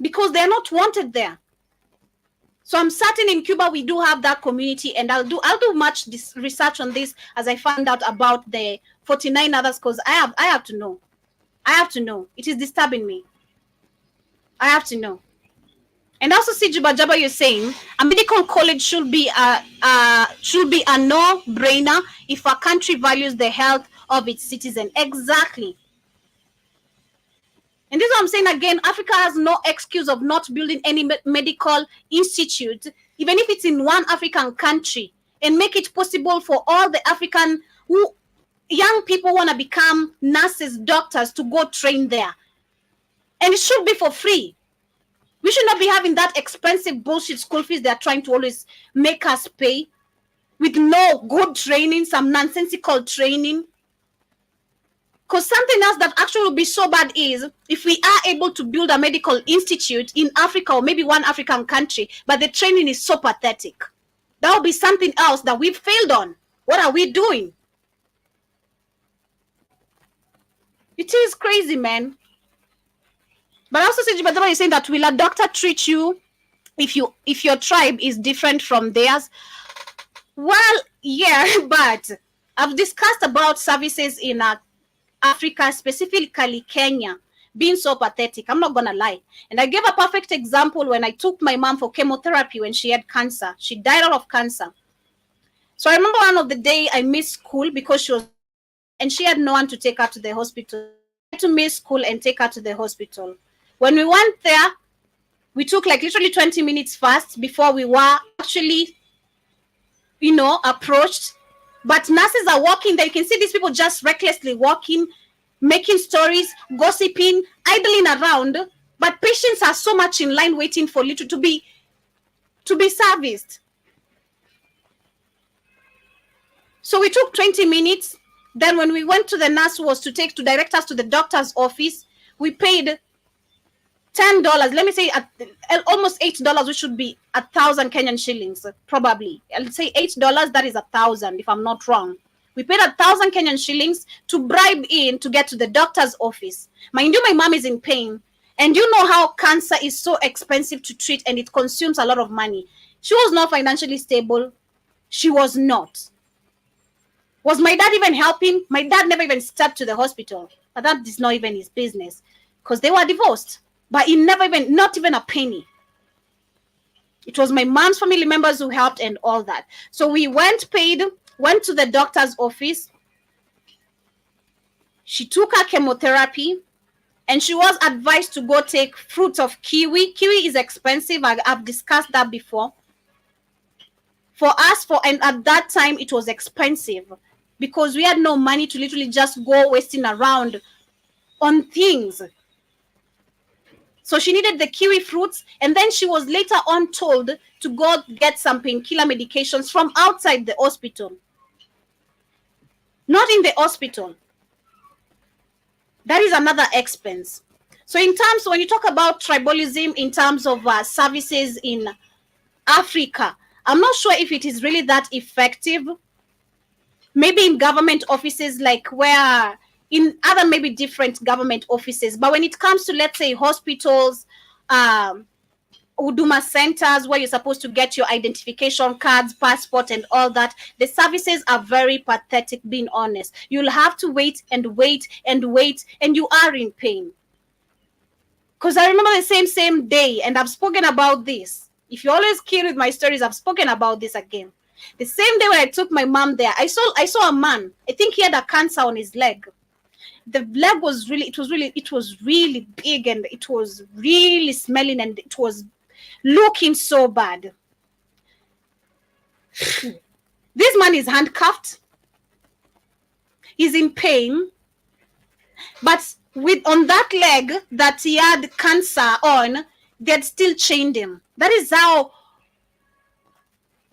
because they're not wanted there. So I'm certain in Cuba we do have that community, and I'll do much research on this as I find out about the 49 others, because I have to know. I have to know. It is disturbing me. I have to know. And also, see, Jabba, you're saying a medical college should be a no-brainer if a country values the health of its citizen. Exactly. And this is what I'm saying again. Africa has no excuse of not building any medical institute, even if it's in one African country, and make it possible for all the African young people want to become nurses, doctors, to go train there. And it should be for free. We should not be having that expensive bullshit school fees they're trying to always make us pay with no good training, some nonsensical training. Because something else that actually will be so bad is if we are able to build a medical institute in Africa or maybe one African country, but the training is so pathetic. That will be something else that we've failed on. What are we doing? It is crazy, man. But also, Badaba is saying that will a doctor treat you if your tribe is different from theirs? Well, yeah, but I've discussed about services in Africa, specifically Kenya, being so pathetic. I'm not gonna lie. And I gave a perfect example when I took my mom for chemotherapy when she had cancer. She died out of cancer. So I remember one of the day I missed school because she had no one to take her to the hospital. I had to miss school and take her to the hospital. When we went there, we took like literally 20 minutes fast before we were actually, approached. But nurses are walking there. You can see these people just recklessly walking, making stories, gossiping, idling around. But patients are so much in line waiting for little to be serviced. So we took 20 minutes. Then when we went to the nurse who was to direct us to the doctor's office, we paid $10. Let me say almost $8, which should be 1,000 Kenyan shillings, probably. I'll say $8. That is 1,000, if I'm not wrong. We paid 1,000 Kenyan shillings to bribe in to get to the doctor's office. Mind you, my mom is in pain, and you know how cancer is so expensive to treat, and it consumes a lot of money. She was not financially stable. She was not. Was my dad even helping? My dad never even stepped to the hospital, but that is not even his business, because they were divorced. But he never even, not even a penny. It was my mom's family members who helped and all that. So we went to the doctor's office. She took her chemotherapy, and she was advised to go take fruit of kiwi. Kiwi is expensive. I've discussed that before. For us, and at that time, it was expensive because we had no money to literally just go wasting around on things. So she needed the kiwi fruits, and then she was later on told to go get some painkiller medications from outside the hospital. Not in the hospital. That is another expense. So in terms, when you talk about tribalism in terms of services in Africa, I'm not sure if it is really that effective. Maybe in government offices, like where in other maybe different government offices, but when it comes to, let's say, hospitals, Huduma centers where you're supposed to get your identification cards, passport, and all that, the services are very pathetic, being honest. You'll have to wait and wait and wait, and you are in pain. Because I remember the same day, and I've spoken about this. If you always keen with my stories, I've spoken about this again. The same day when I took my mom there, I saw a man. I think he had a cancer on his leg. The leg was really big, and it was really smelling, and it was looking so bad. This man is handcuffed. He's in pain. But on that leg that he had cancer on, they had still chained him. That is how,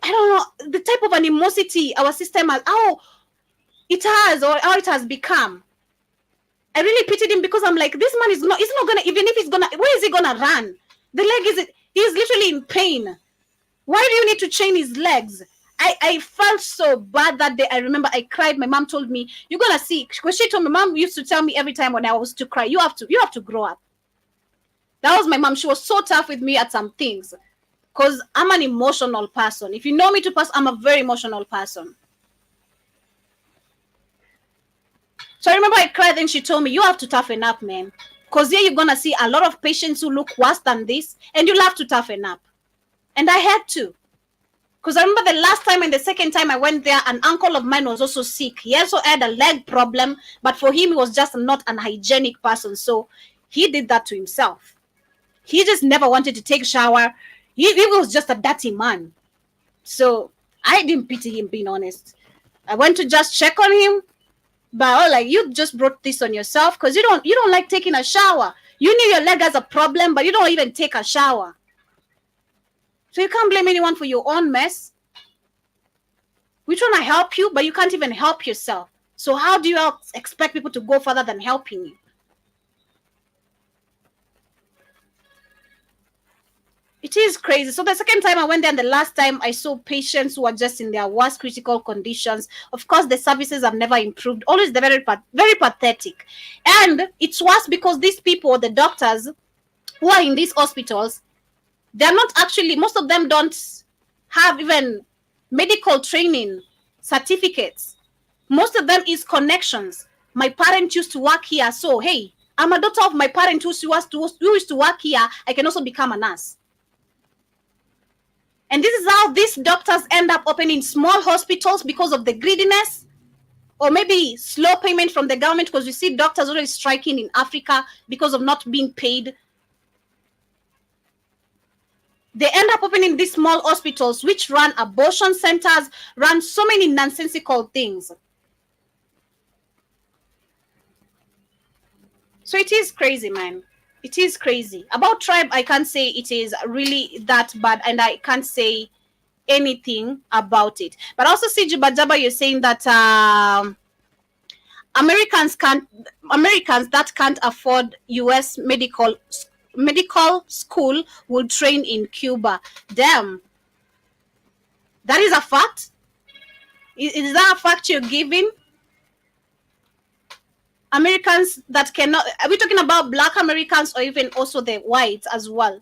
I don't know, the type of animosity our system has, how it has become. I really pitied him because I'm like, this man he's not gonna, even if he's gonna, where is he gonna run? The leg he's literally in pain. Why do you need to chain his legs? I felt so bad that day. I remember I cried. My mom told me, you're gonna see, because she told me, mom used to tell me every time when I was to cry, you have to grow up. That was my mom. She was so tough with me at some things because I'm an emotional person. If you know me to pass, I'm a very emotional person. So I remember I cried, and she told me, you have to toughen up, man. Because here you're going to see a lot of patients who look worse than this, and you'll have to toughen up. And I had to. Because I remember the last time and the second time I went there, an uncle of mine was also sick. He also had a leg problem, but for him, he was just not an hygienic person. So he did that to himself. He just never wanted to take a shower. He was just a dirty man. So I didn't pity him, being honest. I went to just check on him. But like, you just brought this on yourself because you don't like taking a shower. You knew your leg has a problem, but you don't even take a shower. So you can't blame anyone for your own mess. We're trying to help you, but you can't even help yourself. So how do you expect people to go further than helping you? It is crazy. So the second time I went there and the last time I saw patients who are just in their worst critical conditions. Of course, the services have never improved. Always very pathetic. And it's worse because these people, the doctors who are in these hospitals, they're not actually, most of them don't have even medical training certificates. Most of them is connections. My parent used to work here. So, hey, I'm a daughter of my parent who used to work here. I can also become a nurse. And this is how these doctors end up opening small hospitals because of the greediness, or maybe slow payment from the government, because we see doctors already striking in Africa because of not being paid. They end up opening these small hospitals which run abortion centers, run so many nonsensical things. So it is crazy, man. It is crazy. About tribe, I can't say it is really that bad, and I can't say anything about it. But also see Jibajaba, you're saying that Americans that can't afford US medical school will train in Cuba. Damn. That is a fact? Is that a fact you're giving? Americans that cannot, are we talking about black Americans or even also the whites as well?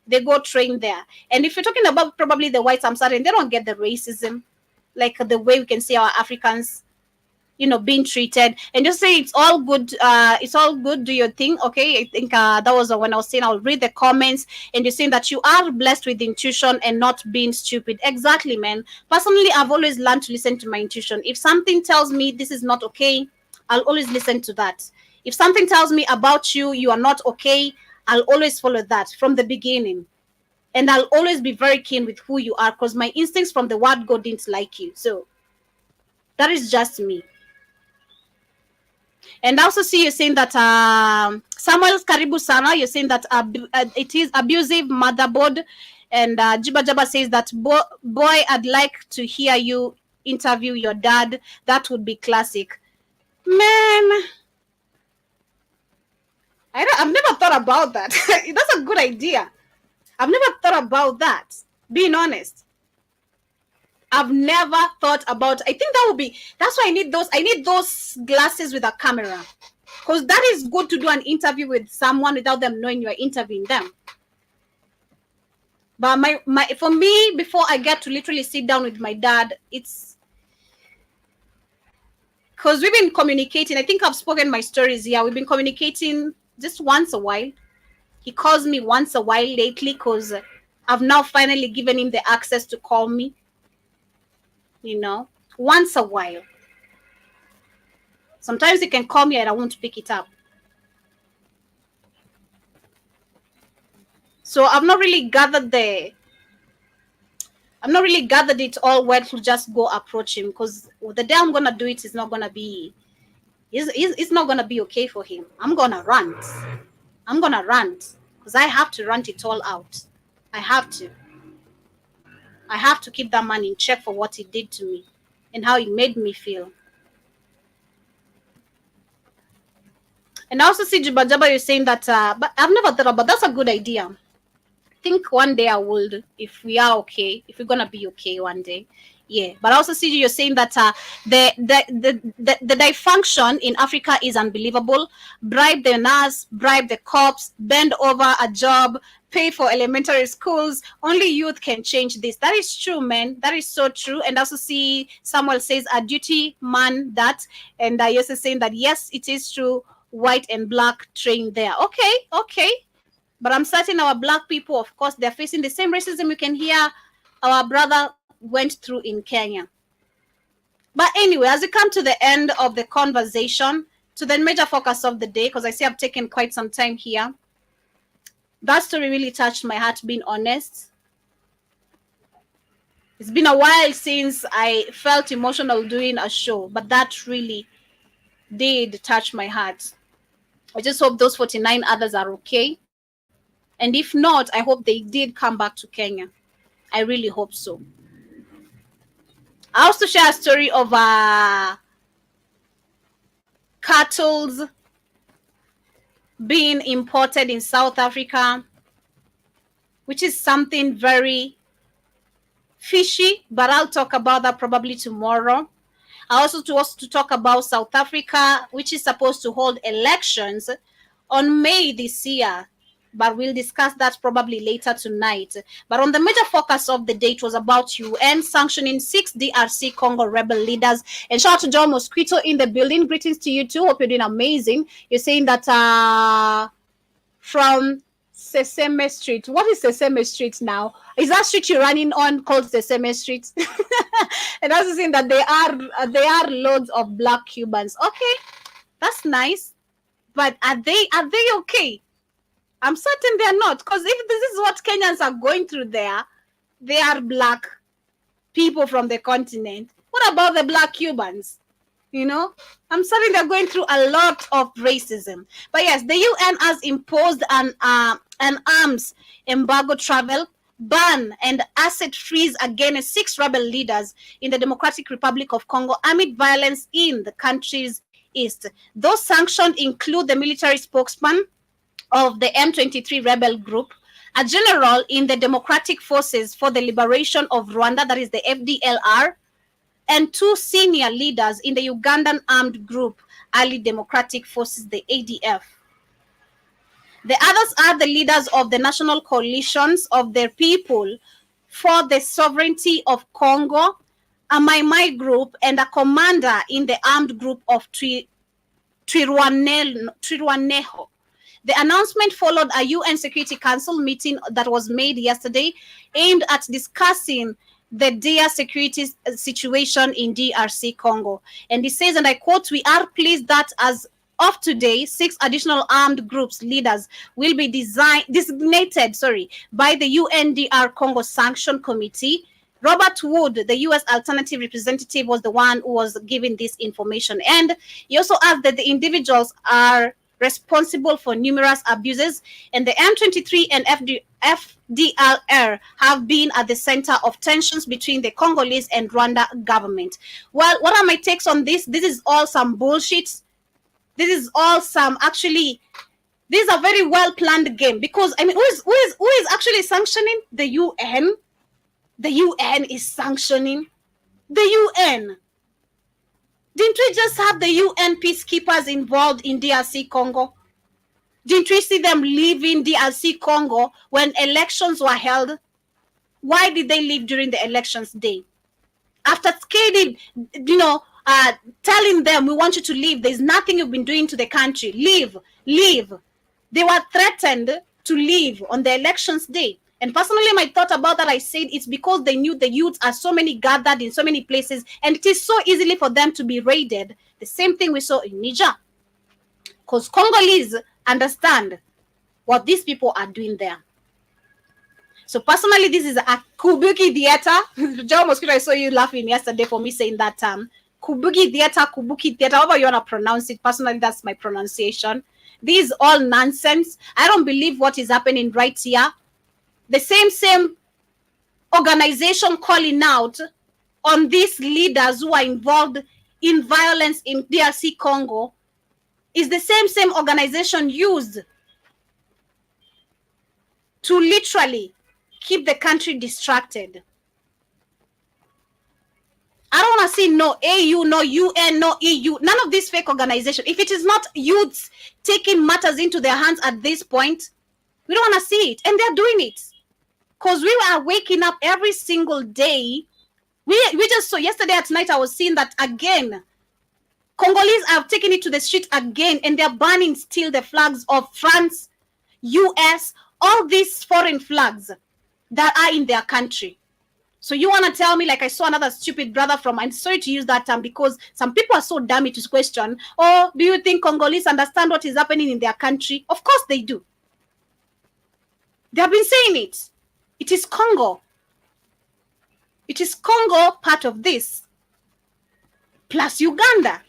They go train there. And if you're talking about probably the whites, I'm sorry, they don't get the racism, like the way we can see our Africans, you know, being treated. And just say it's all good, do your thing. Okay, I think that was when I was saying I'll read the comments, and you're saying that you are blessed with intuition and not being stupid. Exactly, man. Personally, I've always learned to listen to my intuition. If something tells me this is not okay, I'll always listen to that. If something tells me about you, you are not okay, I'll always follow that from the beginning. And I'll always be very keen with who you are, because my instincts from the word God didn't like you. So that is just me. And I also see you saying that Samuel Karibu Sana, you're saying that it is abusive motherboard. And Jiba Jaba says that boy, I'd like to hear you interview your dad. That would be classic. Man, I've never thought about that. That's a good idea. I've never thought about that, being honest. I've never thought about, I think that would be, that's why I need those glasses with a camera, because that is good to do an interview with someone without them knowing you're interviewing them. But for me, before I get to literally sit down with my dad, it's because we've been communicating. I think I've spoken my stories here. We've been communicating just once a while. He calls me once a while lately, because I've now finally given him the access to call me, you know, once a while. Sometimes he can call me and I won't pick it up. So I've not really gathered it all well to just go approach him, because the day I'm gonna do it is not gonna be, it's not gonna be okay for him. I'm gonna rant because I have to rant it all out. I have to keep that man in check for what he did to me and how he made me feel. And I also see Jibajaba, you're saying that, but I've never thought about, that's a good idea. I think one day I would, if we are okay, if we're gonna be okay one day. Yeah, but I also see you're saying that the dysfunction in Africa is unbelievable. Bribe the nurse, bribe the cops, bend over a job, pay for elementary schools. Only youth can change this. That is true, man. That is so true. And also see Samuel says a duty man that, and I also saying that yes, it is true. White and black train there. Okay. But I'm certain our black people, of course, they're facing the same racism you can hear our brother went through in Kenya. But anyway, as we come to the end of the conversation, to the major focus of the day, because I see I've taken quite some time here, that story really touched my heart, being honest. It's been a while since I felt emotional doing a show, but that really did touch my heart. I just hope those 49 others are okay. And if not, I hope they did come back to Kenya. I really hope so. I also share a story of cattle being imported in South Africa, which is something very fishy, but I'll talk about that probably tomorrow. I also want to talk about South Africa, which is supposed to hold elections on May this year, but we'll discuss that probably later tonight. But on the major focus of the day, it was about UN sanctioning 6 DRC Congo rebel leaders. And shout out to John Mosquito in the building. Greetings to you too. Hope you're doing amazing. You're saying that from Sesame Street. What is Sesame Street now? Is that street you're running on called Sesame Street? And I was saying that they are loads of black Cubans. Okay, that's nice. But are they okay? I'm certain they're not, because if this is what Kenyans are going through there, they are black people from the continent. What about the black Cubans? You know, I'm certain they're going through a lot of racism. But yes, the UN has imposed an arms embargo travel ban and asset freeze against 6 rebel leaders in the Democratic Republic of Congo amid violence in the country's east. Those sanctioned include the military spokesman of the M23 rebel group, a general in the Democratic Forces for the Liberation of Rwanda, that is the FDLR, and 2 senior leaders in the Ugandan armed group, Allied Democratic Forces, the ADF. The others are the leaders of the national coalitions of their people for the sovereignty of Congo, a Mai group, and a commander in the armed group of Twirwaneho. The announcement followed a UN Security Council meeting that was made yesterday aimed at discussing the dire security situation in DRC Congo. And it says, and I quote, "We are pleased that as of today, 6 additional armed groups leaders will be designated by the UNDR Congo Sanction Committee." Robert Wood, the U.S. alternative representative, was the one who was giving this information. And he also added that the individuals are responsible for numerous abuses, and the M23 and FDLR have been at the center of tensions between the Congolese and Rwanda government. Well, what are my takes on this? This is all some bullshit. This is all some, actually, this is a very well-planned game, because, I mean, who is actually sanctioning? The UN. The UN is sanctioning. The UN. Didn't we just have the UN peacekeepers involved in DRC Congo? Didn't we see them leaving DRC Congo when elections were held? Why did they leave during the elections day? After scaling, telling them, "We want you to leave. There's nothing you've been doing to the country. Leave, leave." They were threatened to leave on the elections day. And personally, my thought about that, I said it's because they knew the youths are so many gathered in so many places, and it is so easily for them to be raided. The same thing we saw in Niger. Because Congolese understand what these people are doing there. So personally, this is a Kubuki theater. Joe Mosquito, I saw you laughing yesterday for me saying that term. Kubuki theater, however you want to pronounce it. Personally, that's my pronunciation. This is all nonsense. I don't believe what is happening right here. The same organization calling out on these leaders who are involved in violence in DRC Congo is the same organization used to literally keep the country distracted. I don't want to see no AU, no UN, no EU, none of these fake organizations. If it is not youths taking matters into their hands at this point, we don't want to see it. And they're doing it. Because we are waking up every single day. We just saw yesterday at night, I was seeing that again. Congolese have taken it to the street again, and they're burning still the flags of France, US, all these foreign flags that are in their country. So you want to tell me, like I saw another stupid brother from, I'm sorry to use that term because some people are so dumb to question, oh, do you think Congolese understand what is happening in their country? Of course they do. They have been saying it. It is Congo. It is Congo part of this, plus Uganda.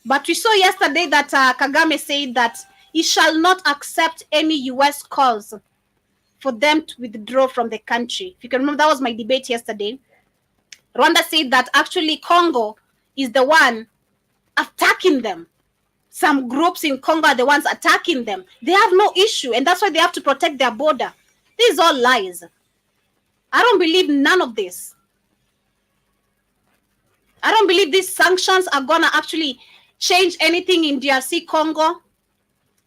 But we saw yesterday that Kagame said that he shall not accept any US calls for them to withdraw from the country. If you can remember, that was my debate yesterday. Rwanda said that actually Congo is the one attacking them. Some groups in Congo are the ones attacking them. They have no issue, and that's why they have to protect their border. This is all lies. I don't believe none of this. I don't believe these sanctions are going to actually change anything in DRC Congo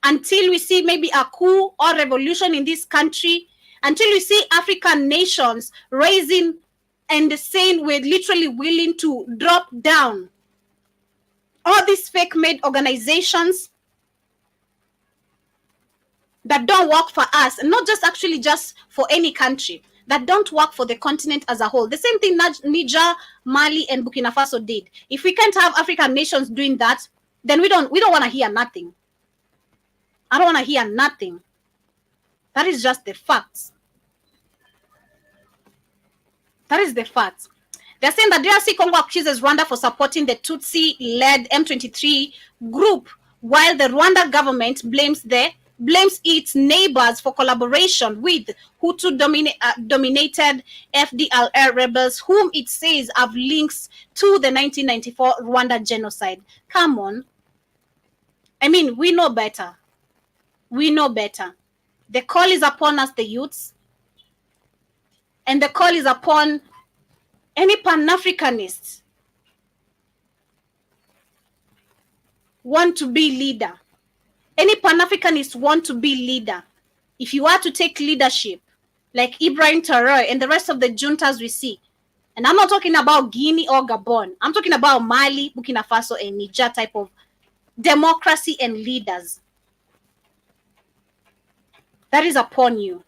until we see maybe a coup or revolution in this country, until we see African nations raising and saying we're literally willing to drop down all these fake-made organizations that don't work for us, and not just actually just for any country, that don't work for the continent as a whole. The same thing Niger, Mali, and Burkina Faso did. If we can't have African nations doing that, then we don't want to hear nothing. I don't want to hear nothing. That is just the facts. That is the facts. They're saying that DRC Congo accuses Rwanda for supporting the Tutsi-led M23 group, while the Rwanda government blames the blames its neighbors for collaboration with Hutu dominated FDLR rebels, whom it says have links to the 1994 Rwanda genocide. Come on. I mean, we know better. We know better. The call is upon us, the youths, and the call is upon any Pan-Africanist want to be leader. Any Pan-Africanist want to be leader. If you are to take leadership, like Ibrahim Traoré and the rest of the juntas we see, and I'm not talking about Guinea or Gabon, I'm talking about Mali, Burkina Faso, and Niger type of democracy and leaders. That is upon you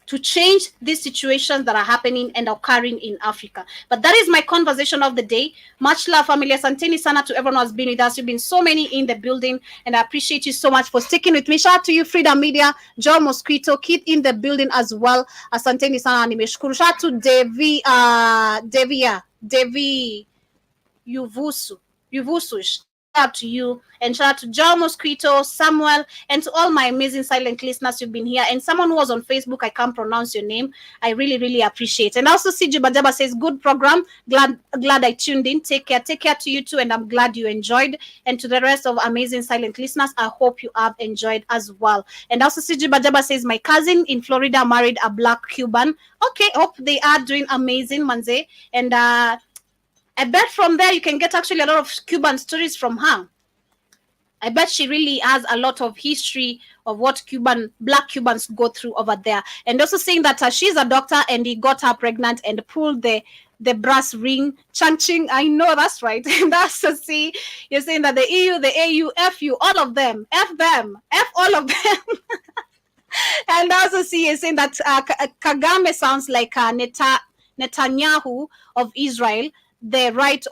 to change these situations that are happening and occurring in Africa. But that is my conversation of the day. Much love, family. Asanteni sana to everyone who has been with us. You've been so many in the building, and I appreciate you so much for sticking with me. Shout out to you, Freedom Media, John Mosquito, Kid in the building as well. Asanteni sana, nimeshukuru. Shout out to Devi Yuvusu. Shout out to you, and shout out to John Mosquito, Samuel, and to all my amazing silent listeners who've been here, and someone who was on Facebook. I can't pronounce your name. I really appreciate it. And also CG Bajaba says, good program, glad I tuned in. Take care to you too, and I'm glad you enjoyed. And to the rest of amazing silent listeners, I hope you have enjoyed as well. And also CG Bajaba says, my cousin in Florida married a black Cuban. Okay, hope they are doing amazing, Manze. And I bet from there you can get actually a lot of Cuban stories from her. I bet she really has a lot of history of what black Cubans go through over there. And also saying that she's a doctor and he got her pregnant and pulled the brass ring. Ching, I know that's right. And that's to see, you're saying that the EU, the AU, F you, all of them, F them, F all of them. And also see, you're saying that Kagame sounds like Netanyahu of Israel. The right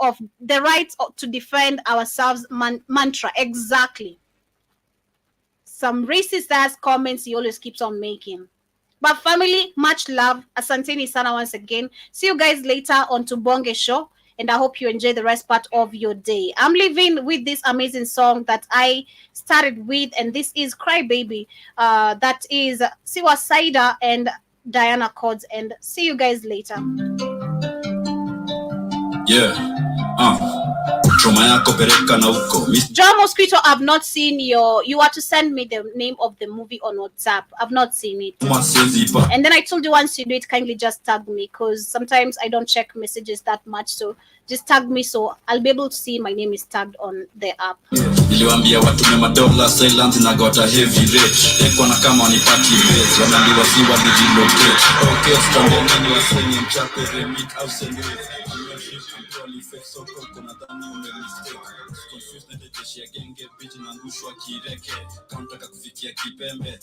to defend ourselves mantra. Exactly. Some racist ass comments he always keeps on making. But family, much love. Asanteni sana once again. See you guys later on Tubonge Show, and I hope you enjoy the rest part of your day. I'm leaving with this amazing song that I started with, and this is Cry Baby. That is Siwa Saida and Diana Codes, and see you guys later. John Mosquito, I've not seen you are to send me the name of the movie on WhatsApp. I've not seen it. And then I told you once you do it, kindly just tag me, because sometimes I don't check messages that much. So just tag me so I'll be able to see my name is tagged on the app. Niliwaambia watume madola silent na got a heavy rate. Eko na kama ni party base. Wanaliwa siwa digilocate. Okay, strong ni wasenye mchape remit au senye. So kuna dhani umemistake. Confused na jeshi ya genge bitch na ngushwa kireke. Countaka kufikia kipembe.